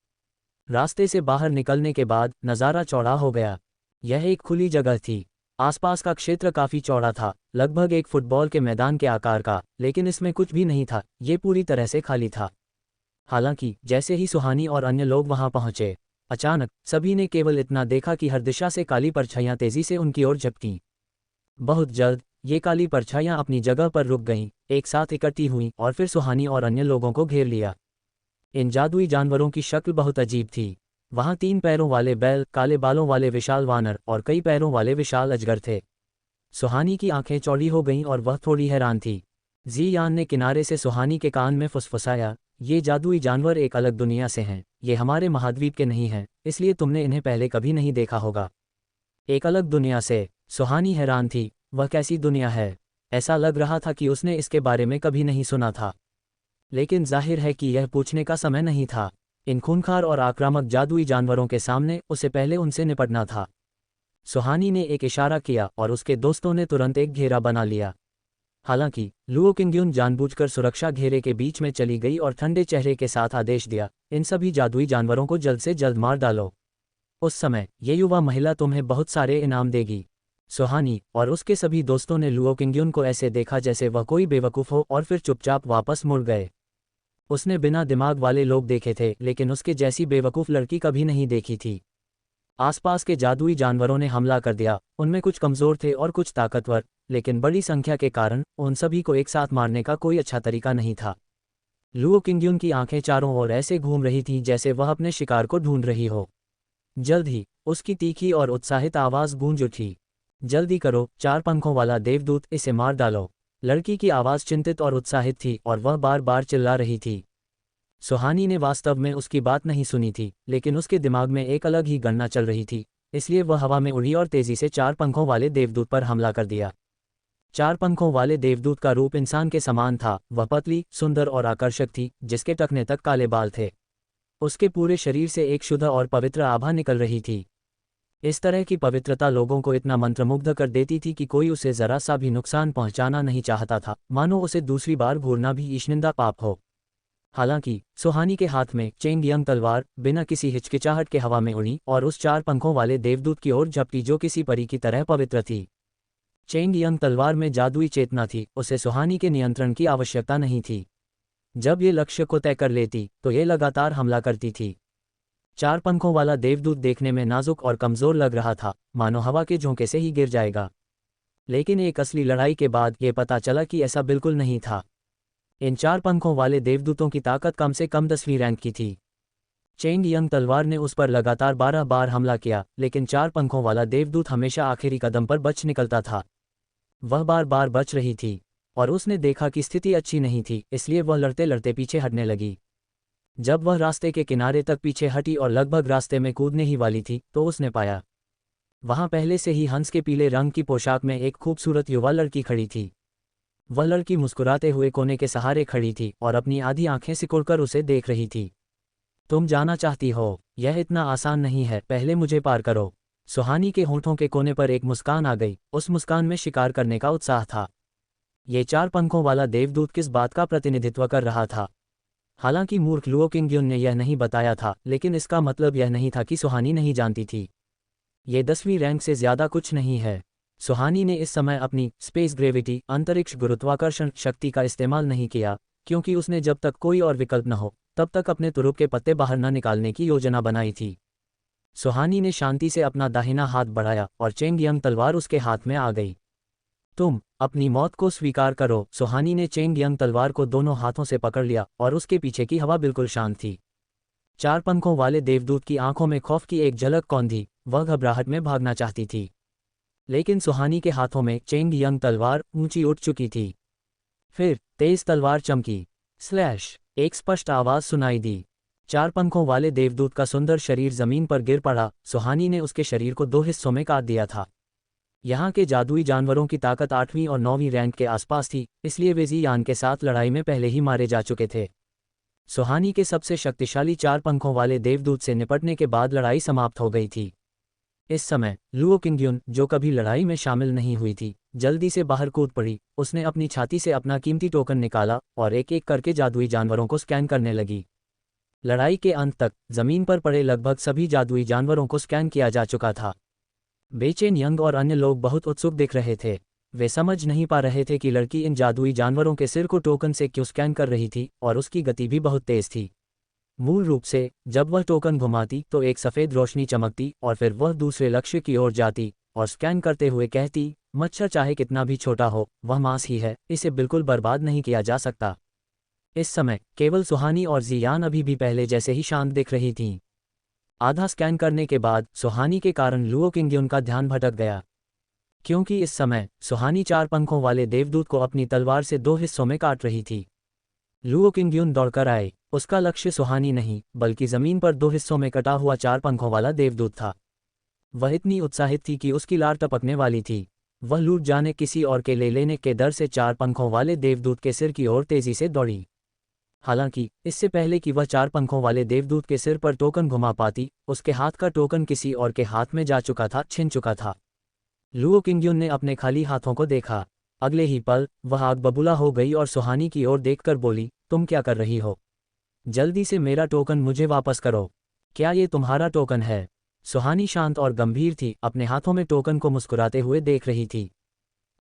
रास्ते से बाहर निकलने के बाद नज़ारा चौड़ा हो गया। यह एक खुली जगह थी। आसपास का क्षेत्र काफी चौड़ा था, लगभग एक फुटबॉल के मैदान के आकार का, लेकिन इसमें कुछ भी नहीं था। ये पूरी तरह से खाली था। हालांकि जैसे ही सुहानी और अन्य लोग वहां पहुंचे, अचानक सभी ने केवल इतना देखा कि हर दिशा से काली परछाइयां तेजी से उनकी ओर झपकीं। बहुत जल्द ये काली परछाइयां अपनी जगह पर रुक गईं, एक साथ इकट्ठी हुईं और फिर सुहानी और अन्य लोगों को घेर लिया। इन जादुई जानवरों की शक्ल बहुत अजीब थी। वहां 3 पैरों वाले बैल, काले बालों वाले विशाल वानर और कई पैरों वाले विशाल अजगर थे। सुहानी की आंखें चौड़ी हो गईं और वह थोड़ी हैरान थी। जियान ने किनारे से सुहानी के कान में फुसफुसाया, ये जादुई जानवर एक अलग दुनिया से हैं। ये हमारे महाद्वीप के नहीं हैं, इसलिए तुमने इन्हें पहले कभी नहीं देखा होगा। एक अलग दुनिया से? सुहानी हैरान थी। वह कैसी दुनिया है? ऐसा लग रहा था कि उसने इसके बारे में कभी नहीं सुना था। लेकिन जाहिर है कि यह पूछने का समय नहीं था। इन खूंखार और आक्रामक जादुई जानवरों के सामने उसे पहले उनसे निपटना था। सुहानी ने एक इशारा किया और उसके दोस्तों ने तुरंत एक घेरा बना लिया। हालांकि लुओ किंग्युन जानबूझकर सुरक्षा घेरे के बीच में चली गई और ठंडे चेहरे के साथ आदेश दिया, इन सभी जादुई जानवरों को जल्द से जल्द मार डालो। उस समय ये युवा महिला तुम्हें बहुत सारे इनाम देगी। सुहानी और उसके सभी दोस्तों ने लुओ किंग्युन को ऐसे देखा जैसे वह कोई बेवकूफ़ हो, और फिर चुपचाप वापस मुड़ गए। उसने बिना दिमाग वाले लोग देखे थे, लेकिन उसके जैसी बेवकूफ़ लड़की कभी नहीं देखी थी। आसपास के जादुई जानवरों ने हमला कर दिया। उनमें कुछ कमज़ोर थे और कुछ ताकतवर, लेकिन बड़ी संख्या के कारण उन सभी को एक साथ मारने का कोई अच्छा तरीका नहीं था। लुओ किंग्युन की आंखें चारों ओर ऐसे घूम रही थीं जैसे वह अपने शिकार को ढूंढ रही हो। जल्द ही उसकी तीखी और उत्साहित आवाज़ गूंज उठी, जल्दी करो, 4 पंखों वाला देवदूत, इसे मार डालो। लड़की की आवाज़ चिंतित और उत्साहित थी और वह बार बार चिल्ला रही थी। सुहानी ने वास्तव में उसकी बात नहीं सुनी थी, लेकिन उसके दिमाग में एक अलग ही गणना चल रही थी, इसलिए वह हवा में उड़ी और तेजी से 4 पंखों वाले देवदूत पर हमला कर दिया। 4 पंखों वाले देवदूत का रूप इंसान के समान था। वह पतली, सुंदर और आकर्षक थी, जिसके टखने तक काले बाल थे। उसके पूरे शरीर से एक शुद्ध और पवित्र आभा निकल रही थी। इस तरह की पवित्रता लोगों को इतना मंत्रमुग्ध कर देती थी कि कोई उसे जरा सा भी नुकसान पहुंचाना नहीं चाहता था, मानो उसे दूसरी बार घूरना भी ईशनिंदा पाप हो। हालांकि सुहानी के हाथ में चेंग यंग तलवार बिना किसी हिचकिचाहट के हवा में उड़ी और उस 4 पंखों वाले देवदूत की ओर झपटी, जो किसी परी की तरह पवित्र थी। चेंग यंग तलवार में जादुई चेतना थी, उसे सुहानी के नियंत्रण की आवश्यकता नहीं थी। जब ये लक्ष्य को तय कर लेती तो ये लगातार हमला करती थी। 4 पंखों वाला देवदूत देखने में नाजुक और कमज़ोर लग रहा था, मानो हवा के झोंके से ही गिर जाएगा। लेकिन एक असली लड़ाई के बाद ये पता चला कि ऐसा बिल्कुल नहीं था। इन 4 पंखों वाले देवदूतों की ताकत कम से कम 10वीं रैंक की थी। चेंग यंग तलवार ने उस पर लगातार 12 बार हमला किया, लेकिन 4 पंखों वाला देवदूत हमेशा आखिरी कदम पर बच निकलता था। वह बार बार बच रही थी और उसने देखा कि स्थिति अच्छी नहीं थी, इसलिए वह लड़ते लड़ते पीछे हटने लगी। जब वह रास्ते के किनारे तक पीछे हटी और लगभग रास्ते में कूदने ही वाली थी तो उसने पाया वहां पहले से ही हंस के पीले रंग की पोशाक में एक खूबसूरत युवा लड़की खड़ी थी। वह लड़की मुस्कुराते हुए कोने के सहारे खड़ी थी और अपनी आधी आंखें सिकुड़कर उसे देख रही थी। तुम जाना चाहती हो? यह इतना आसान नहीं है, पहले मुझे पार करो। सुहानी के होंठों के कोने पर एक मुस्कान आ गई, उस मुस्कान में शिकार करने का उत्साह था। ये 4 पंखों वाला देवदूत किस बात का प्रतिनिधित्व कर रहा था? हालांकि मूर्ख लुओ किंगयुन ने यह नहीं बताया था, लेकिन इसका मतलब यह नहीं था कि सुहानी नहीं जानती थी। ये 10वीं रैंक से ज्यादा कुछ नहीं है। सुहानी ने इस समय अपनी स्पेस ग्रेविटी अंतरिक्ष गुरुत्वाकर्षण शक्ति का इस्तेमाल नहीं किया, क्योंकि उसने जब तक कोई और विकल्प न हो तब तक अपने तुरुप के पत्ते बाहर न निकालने की योजना बनाई थी। सुहानी ने शांति से अपना दाहिना हाथ बढ़ाया और चेंग यंग तलवार उसके हाथ में आ गई। तुम अपनी मौत को स्वीकार करो। सुहानी ने चेंग यंग तलवार को दोनों हाथों से पकड़ लिया और उसके पीछे की हवा बिल्कुल शांत थी। 4 पंखों वाले देवदूत की आंखों में खौफ की एक झलक कौंधी, वह घबराहट में भागना चाहती थी। लेकिन सुहानी के हाथों में चेंग यंग तलवार ऊंची उठ चुकी थी। फिर तेज तलवार चमकी। स्लैश! एक स्पष्ट आवाज सुनाई दी। 4 पंखों वाले देवदूत का सुंदर शरीर जमीन पर गिर पड़ा। सुहानी ने उसके शरीर को 2 हिस्सों में काट दिया था। यहाँ के जादुई जानवरों की ताकत 8वीं और 9वीं रैंक के आसपास थी, इसलिए वे जी यान के साथ लड़ाई में पहले ही मारे जा चुके थे। सुहानी के सबसे शक्तिशाली 4 पंखों वाले देवदूत से निपटने के बाद लड़ाई समाप्त हो गई थी। इस समय लुओ किंगयुन, जो कभी लड़ाई में शामिल नहीं हुई थी, जल्दी से बाहर कूद पड़ी। उसने अपनी छाती से अपना कीमती टोकन निकाला और एक एक करके जादुई जानवरों को स्कैन करने लगी। लड़ाई के अंत तक जमीन पर पड़े लगभग सभी जादुई जानवरों को स्कैन किया जा चुका था। बेचैन यंग और अन्य लोग बहुत उत्सुक दिख रहे थे। वे समझ नहीं पा रहे थे कि लड़की इन जादुई जानवरों के सिर को टोकन से क्यों स्कैन कर रही थी, और उसकी गति भी बहुत तेज थी। मूल रूप से जब वह टोकन घुमाती तो एक सफ़ेद रोशनी चमकती और फिर वह दूसरे लक्ष्य की ओर जाती और स्कैन करते हुए कहती, मच्छर चाहे कितना भी छोटा हो, वह मांस ही है, इसे बिल्कुल बर्बाद नहीं किया जा सकता। इस समय केवल सुहानी और जियान अभी भी पहले जैसे ही शांत दिख रही थीं। आधा स्कैन करने के बाद सुहानी के कारण लुओ किंगयुन का ध्यान भटक गया, क्योंकि इस समय सुहानी 4 पंखों वाले देवदूत को अपनी तलवार से 2 हिस्सों में काट रही थी। लुओ किंगयुन दौड़कर आए। उसका लक्ष्य सुहानी नहीं, बल्कि जमीन पर 2 हिस्सों में कटा हुआ 4 पंखों वाला देवदूत था। वह इतनी उत्साहित थी कि उसकी लार टपकने वाली थी। वह लूट जाने किसी और के ले लेने के डर से 4 पंखों वाले देवदूत के सिर की ओर तेजी से दौड़ी। हालांकि इससे पहले कि वह 4 पंखों वाले देवदूत के सिर पर टोकन घुमा पाती, उसके हाथ का टोकन किसी और के हाथ में जा चुका था, छिन चुका था। लुओ किंगयुन ने अपने खाली हाथों को देखा। अगले ही पल वह आग बबूला हो गई और सुहानी की ओर देखकर बोली, तुम क्या कर रही हो? जल्दी से मेरा टोकन मुझे वापस करो। क्या ये तुम्हारा टोकन है? सुहानी शांत और गंभीर थी, अपने हाथों में टोकन को मुस्कुराते हुए देख रही थी।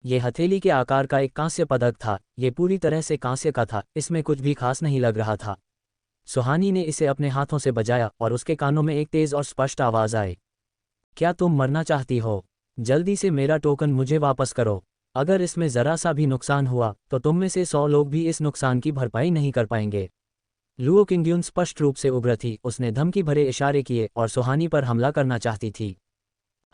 ये हथेली के आकार का एक कांस्य पदक था। ये पूरी तरह से कांस्य का था, इसमें कुछ भी खास नहीं लग रहा था। सुहानी ने इसे अपने हाथों से बजाया और उसके कानों में एक तेज और स्पष्ट आवाज आई, क्या तुम मरना चाहती हो? जल्दी से मेरा टोकन मुझे वापस करो। अगर इसमें जरा सा भी नुकसान हुआ तो तुम में से 100 लोग भी इस नुकसान की भरपाई नहीं कर पाएंगे। लुओ किंगयुन स्पष्ट रूप से उग्र थी। उसने धमकी भरे इशारे किए और सुहानी पर हमला करना चाहती थी।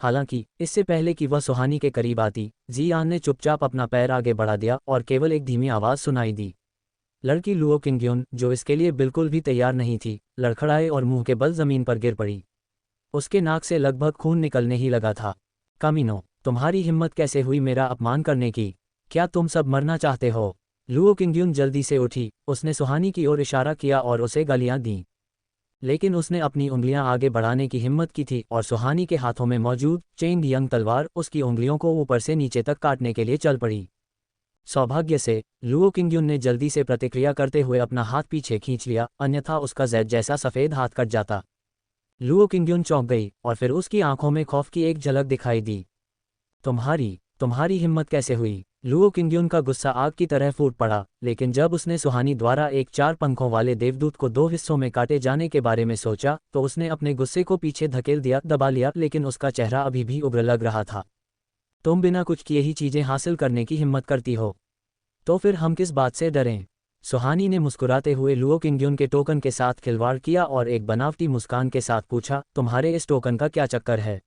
हालांकि इससे पहले कि वह सुहानी के करीब आती, जियान ने चुपचाप अपना पैर आगे बढ़ा दिया और केवल एक धीमी आवाज सुनाई दी। लड़की लुओ किंगयुन, जो इसके लिए बिल्कुल भी तैयार नहीं थी, लड़खड़ाए और मुंह के बल जमीन पर गिर पड़ी। उसके नाक से लगभग खून निकलने ही लगा था। कमीनो, तुम्हारी हिम्मत कैसे हुई मेरा अपमान करने की? क्या तुम सब मरना चाहते हो? लुओ किंगयुन जल्दी से उठी। उसने सुहानी की ओर इशारा किया और उसे गालियां दीं। लेकिन उसने अपनी उंगलियां आगे बढ़ाने की हिम्मत की थी और सुहानी के हाथों में मौजूद चेंग यंग तलवार उसकी उंगलियों को ऊपर से नीचे तक काटने के लिए चल पड़ी। सौभाग्य से लुओ किंगयुन ने जल्दी से प्रतिक्रिया करते हुए अपना हाथ पीछे खींच लिया, अन्यथा उसका जैद जैसा सफ़ेद हाथ कट जाता। लुओ किंगयुन चौंक गई और फिर उसकी आंखों में खौफ की एक झलक दिखाई दी। तुम्हारी हिम्मत कैसे हुई? लुओ किंग्यून का गुस्सा आग की तरह फूट पड़ा, लेकिन जब उसने सुहानी द्वारा एक 4 पंखों वाले देवदूत को 2 हिस्सों में काटे जाने के बारे में सोचा तो उसने अपने गुस्से को पीछे धकेल दिया, दबा लिया, लेकिन उसका चेहरा अभी भी उग्र लग रहा था। तुम बिना कुछ किए ही चीजें हासिल करने की हिम्मत करती हो, तो फिर हम किस बात से डरें? सुहानी ने मुस्कुराते हुए लुओ किंग्यून के टोकन के साथ खिलवाड़ किया और एक बनावटी मुस्कान के साथ पूछा, तुम्हारे इस टोकन का क्या चक्कर है?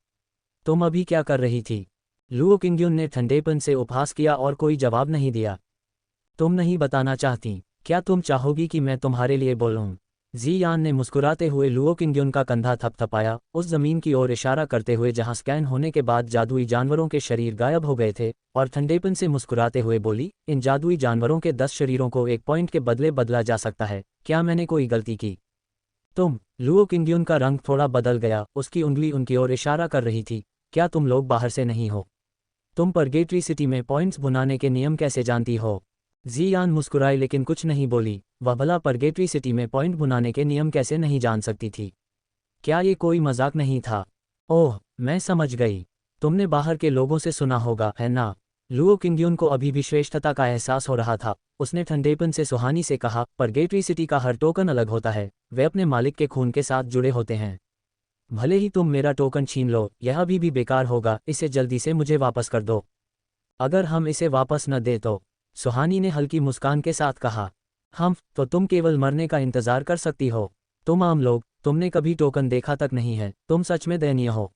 तुम अभी क्या कर रही थी? लुओ किंग्यून ने ठंडेपन से उपहास किया और कोई जवाब नहीं दिया। तुम नहीं बताना चाहती? क्या तुम चाहोगी कि मैं तुम्हारे लिए बोलूं? जी यान ने मुस्कुराते हुए लुओ किंग्यून का कंधा थपथपाया, उस जमीन की ओर इशारा करते हुए जहां स्कैन होने के बाद जादुई जानवरों के शरीर गायब हो गए थे, और ठंडेपन से मुस्कुराते हुए बोली, इन जादुई जानवरों के 10 शरीरों को 1 पॉइंट के बदले बदला जा सकता है। क्या मैंने कोई गलती की? तुम? लुओ किंग्यून का रंग थोड़ा बदल गया, उसकी उंगली उनकी ओर इशारा कर रही थी। क्या तुम लोग बाहर से नहीं हो? तुम परगेटरी सिटी में पॉइंट्स भुनाने के नियम कैसे जानती हो? जी यान मुस्कुराई लेकिन कुछ नहीं बोली। वह भला परगेटरी सिटी में पॉइंट भुनाने के नियम कैसे नहीं जान सकती थी? क्या ये कोई मजाक नहीं था? ओह, मैं समझ गई। तुमने बाहर के लोगों से सुना होगा, है ना? लुओ किंग्यून को अभी भी श्रेष्ठता का एहसास हो रहा था। उसने ठंडेपन से सुहानी से कहा, परगेटरी सिटी का हर टोकन अलग होता है, वे अपने मालिक के खून के साथ जुड़े होते हैं। भले ही तुम मेरा टोकन छीन लो, यह अभी भी बेकार होगा, इसे जल्दी से मुझे वापस कर दो। अगर हम इसे वापस न दे तो? सुहानी ने हल्की मुस्कान के साथ कहा। तो तुम केवल मरने का इंतजार कर सकती हो। तुम आम लोग, तुमने कभी टोकन देखा तक नहीं है, तुम सच में दयनीय हो।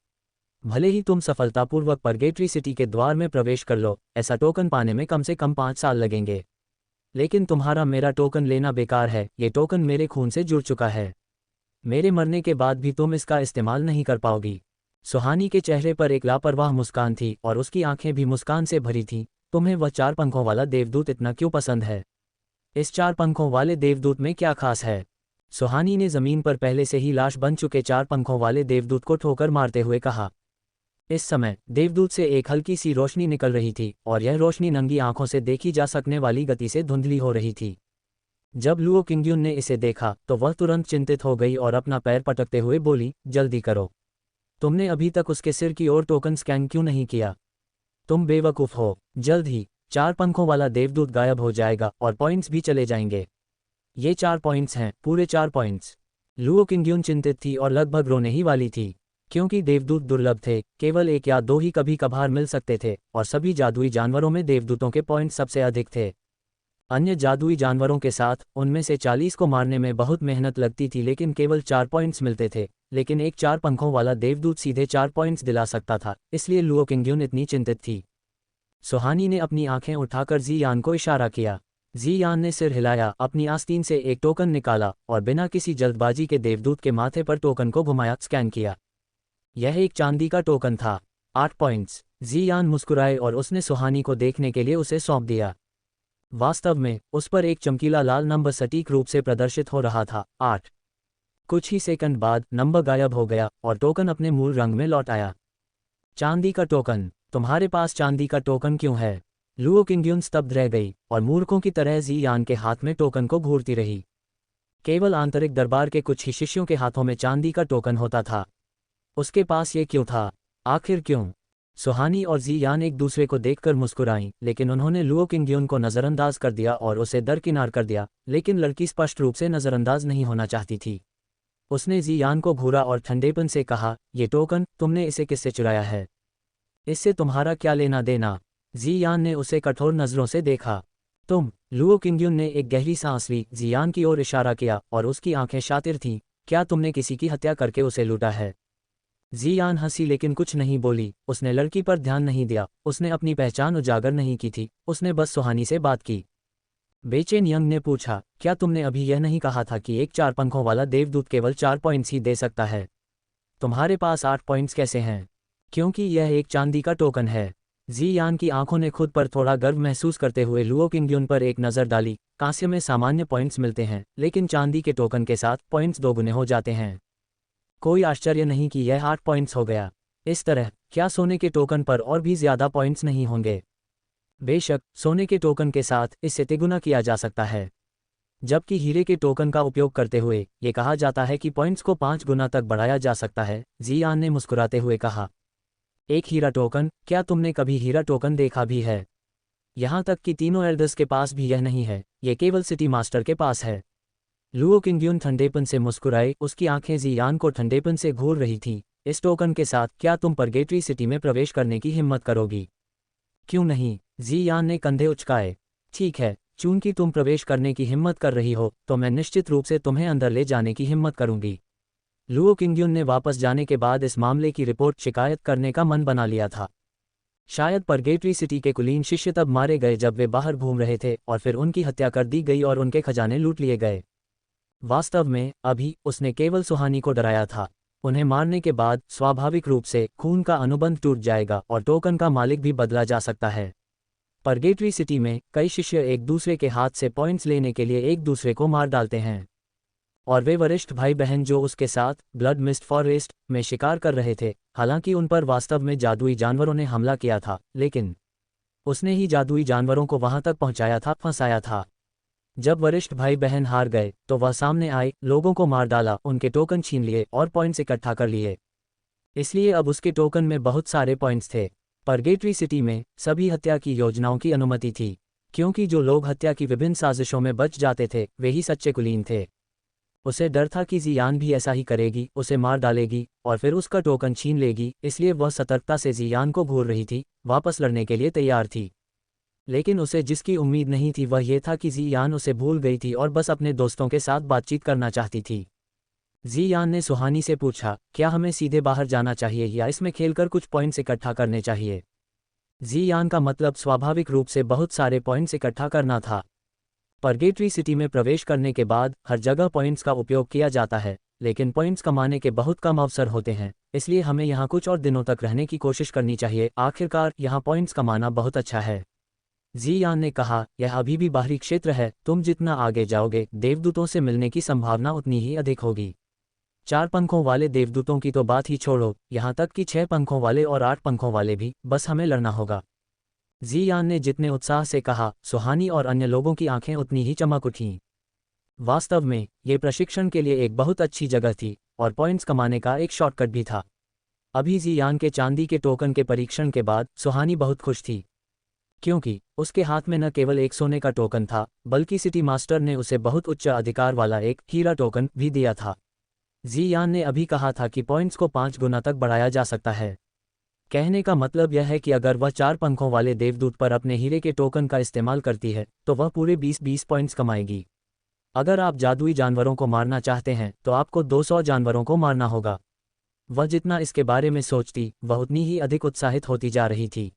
भले ही तुम सफलतापूर्वक परगेटरी सिटी के द्वार में प्रवेश कर लो, ऐसा टोकन पाने में कम से कम 5 साल लगेंगे। लेकिन तुम्हारा मेरा टोकन लेना बेकार है, ये टोकन मेरे खून से जुड़ चुका है। मेरे मरने के बाद भी तुम इसका इस्तेमाल नहीं कर पाओगी। सुहानी के चेहरे पर एक लापरवाह मुस्कान थी और उसकी आंखें भी मुस्कान से भरी थीं। तुम्हें वह 4 पंखों वाला देवदूत इतना क्यों पसंद है? इस 4 पंखों वाले देवदूत में क्या खास है? सुहानी ने जमीन पर पहले से ही लाश बन चुके 4 पंखों वाले देवदूत को ठोकर मारते हुए कहा। इस समय देवदूत से एक हल्की सी रोशनी निकल रही थी और यह रोशनी नंगी आंखों से देखी जा सकने वाली गति से धुंधली हो रही थी। जब लुओ किंग्यून ने इसे देखा तो वह तुरंत चिंतित हो गई और अपना पैर पटकते हुए बोली, जल्दी करो। तुमने अभी तक उसके सिर की ओर टोकन स्कैन क्यों नहीं किया? तुम बेवकूफ़ हो। जल्द ही 4 पंखों वाला देवदूत गायब हो जाएगा और पॉइंट्स भी चले जाएंगे। ये 4 पॉइंट्स हैं, पूरे 4 पॉइंट्स। लुओ किंग्यून चिंतित थी और लगभग रोने ही वाली थी, क्योंकि देवदूत दुर्लभ थे, केवल 1 या 2 ही कभी कभार मिल सकते थे, और सभी जादुई जानवरों में देवदूतों के पॉइंट सबसे अधिक थे। अन्य जादुई जानवरों के साथ उनमें से 40 को मारने में बहुत मेहनत लगती थी, लेकिन केवल 4 पॉइंट्स मिलते थे। लेकिन एक 4 पंखों वाला देवदूत सीधे 4 पॉइंट्स दिला सकता था, इसलिए लुओ किंग्यून इतनी चिंतित थी। सुहानी ने अपनी आंखें उठाकर जी यान को इशारा किया। जी यान ने सिर हिलाया, अपनी आस्तीन से एक टोकन निकाला और बिना किसी जल्दबाजी के देवदूत के माथे पर टोकन को घुमाया, स्कैन किया। यह एक चांदी का टोकन था। 8 पॉइंट्स। जी यान मुस्कुराए और उसने सुहानी को देखने के लिए उसे सौंप दिया। वास्तव में उस पर एक चमकीला लाल नंबर सटीक रूप से प्रदर्शित हो रहा था, 8। कुछ ही सेकंड बाद नंबर गायब हो गया और टोकन अपने मूल रंग में लौट आया। चांदी का टोकन? तुम्हारे पास चांदी का टोकन क्यों है? लुओ किंग्यून स्तब्ध रह गई और मूर्खों की तरह जी यान के हाथ में टोकन को घूरती रही। केवल आंतरिक दरबार के कुछ ही शिष्यों के हाथों में चांदी का टोकन होता था। उसके पास ये क्यों था? आखिर क्यों? सुहानी और जी यान एक दूसरे को देखकर मुस्कुराईं, लेकिन उन्होंने लुओ किंग्यून को नज़रअंदाज कर दिया और उसे दरकिनार कर दिया। लेकिन लड़की स्पष्ट रूप से नज़रअंदाज नहीं होना चाहती थी। उसने जी यान को घूरा और ठंडेपन से कहा, ये टोकन, तुमने इसे किससे चुराया है? इससे तुम्हारा क्या लेना देना? जी यान ने उसे कठोर नज़रों से देखा। तुम? लुओ किंग्यून ने एक गहरी सांस ली, जी यान की ओर इशारा किया और उसकी आंखें शातिर थीं। क्या तुमने किसी की हत्या करके उसे लूटा है? जी यान हंसी लेकिन कुछ नहीं बोली। उसने लड़की पर ध्यान नहीं दिया, उसने अपनी पहचान उजागर नहीं की थी, उसने बस सुहानी से बात की। बेचैन यंग ने पूछा, क्या तुमने अभी यह नहीं कहा था कि एक 4 पंखों वाला देवदूत केवल 4 पॉइंट्स ही दे सकता है? तुम्हारे पास 8 पॉइंट्स कैसे हैं? क्योंकि यह एक चांदी का टोकन है। जी यान की आंखों ने खुद पर थोड़ा गर्व महसूस करते हुए लुओ किंग्यून पर एक नज़र डाली। कांस्य में सामान्य पॉइंट्स मिलते हैं, लेकिन चांदी के टोकन के साथ पॉइंट्स 2 गुने हो जाते हैं। कोई आश्चर्य नहीं कि यह 8 पॉइंट्स हो गया। इस तरह क्या सोने के टोकन पर और भी ज़्यादा पॉइंट्स नहीं होंगे? बेशक, सोने के टोकन के साथ इसे तिगुना किया जा सकता है, जबकि हीरे के टोकन का उपयोग करते हुए ये कहा जाता है कि पॉइंट्स को 5 गुना तक बढ़ाया जा सकता है। जी यान ने मुस्कुराते हुए कहा। एक हीरा टोकन? क्या तुमने कभी हीरा टोकन देखा भी है? यहाँ तक कि तीनों एल्डर्स के पास भी यह नहीं है, ये केवल सिटी मास्टर के पास है। लुओ किंग्यून ठंडेपन से मुस्कुराए, उसकी आंखें जियान को ठंडेपन से घूर रही थीं। इस टोकन के साथ क्या तुम परगेटरी सिटी में प्रवेश करने की हिम्मत करोगी? क्यों नहीं? जियान ने कंधे उचकाए। ठीक है, चूंकि तुम प्रवेश करने की हिम्मत कर रही हो, तो मैं निश्चित रूप से तुम्हें अंदर ले जाने की हिम्मत करूंगी। लुओ किंग्यून ने वापस जाने के बाद इस मामले की रिपोर्ट शिकायत करने का मन बना लिया था। शायद परगेटरी सिटी के कुलीन शिष्य तब मारे गए जब वे बाहर घूम रहे थे और फिर उनकी हत्या कर दी गई और उनके खजाने लूट लिए गए। वास्तव में अभी उसने केवल सुहानी को डराया था। उन्हें मारने के बाद स्वाभाविक रूप से खून का अनुबंध टूट जाएगा और टोकन का मालिक भी बदला जा सकता है। परगेटरी सिटी में कई शिष्य एक दूसरे के हाथ से पॉइंट्स लेने के लिए एक दूसरे को मार डालते हैं, और वे वरिष्ठ भाई बहन जो उसके साथ ब्लड मिस्ट फॉरेस्ट में शिकार कर रहे थे, हालांकि उन पर वास्तव में जादुई जानवरों ने हमला किया था, लेकिन उसने ही जादुई जानवरों को वहां तक पहुंचाया था, फंसाया था। जब वरिष्ठ भाई बहन हार गए तो वह सामने आए, लोगों को मार डाला, उनके टोकन छीन लिए और पॉइंट्स इकट्ठा कर लिए। इसलिए अब उसके टोकन में बहुत सारे पॉइंट्स थे। परगेटरी सिटी में सभी हत्या की योजनाओं की अनुमति थी, क्योंकि जो लोग हत्या की विभिन्न साजिशों में बच जाते थे वे ही सच्चे कुलीन थे। उसे डर था कि जियान भी ऐसा ही करेगी, उसे मार डालेगी और फिर उसका टोकन छीन लेगी, इसलिए वह सतर्कता से जियान को घूर रही थी, वापस लड़ने के लिए तैयार थी। लेकिन उसे जिसकी उम्मीद नहीं थी वह यह था कि जियान उसे भूल गई थी और बस अपने दोस्तों के साथ बातचीत करना चाहती थी। जियान ने सुहानी से पूछा, क्या हमें सीधे बाहर जाना चाहिए या इसमें खेलकर कुछ पॉइंट्स इकट्ठा करने चाहिए? जियान का मतलब स्वाभाविक रूप से बहुत सारे पॉइंट्स इकट्ठा करना था। परगेटरी सिटी में प्रवेश करने के बाद हर जगह पॉइंट्स का उपयोग किया जाता है, लेकिन पॉइंट्स कमाने के बहुत कम अवसर होते हैं, इसलिए हमें यहाँ कुछ और दिनों तक रहने की कोशिश करनी चाहिए। आखिरकार यहाँ पॉइंट्स कमाना बहुत अच्छा है। जियान ने कहा, यह अभी भी बाहरी क्षेत्र है, तुम जितना आगे जाओगे देवदूतों से मिलने की संभावना उतनी ही अधिक होगी। 4 पंखों वाले देवदूतों की तो बात ही छोड़ो, यहाँ तक कि 6 पंखों वाले और 8 पंखों वाले भी, बस हमें लड़ना होगा। जियान ने जितने उत्साह से कहा, सुहानी और अन्य लोगों की आंखें उतनी ही चमक उठीं। वास्तव में ये प्रशिक्षण के लिए एक बहुत अच्छी जगह थी और पॉइंट्स कमाने का एक शॉर्टकट भी था। अभी जियान के चांदी के टोकन के परीक्षण के बाद सुहानी बहुत खुश थी, क्योंकि उसके हाथ में न केवल एक सोने का टोकन था, बल्कि सिटी मास्टर ने उसे बहुत उच्च अधिकार वाला एक हीरा टोकन भी दिया था। जियान ने अभी कहा था कि पॉइंट्स को 5 गुना तक बढ़ाया जा सकता है। कहने का मतलब यह है कि अगर वह 4 पंखों वाले देवदूत पर अपने हीरे के टोकन का इस्तेमाल करती है तो वह पूरे 20-20 पॉइंट्स कमाएगी। अगर आप जादुई जानवरों को मारना चाहते हैं तो आपको 200 जानवरों को मारना होगा। वह जितना इसके बारे में सोचती वह उतनी ही अधिक उत्साहित होती जा रही थी।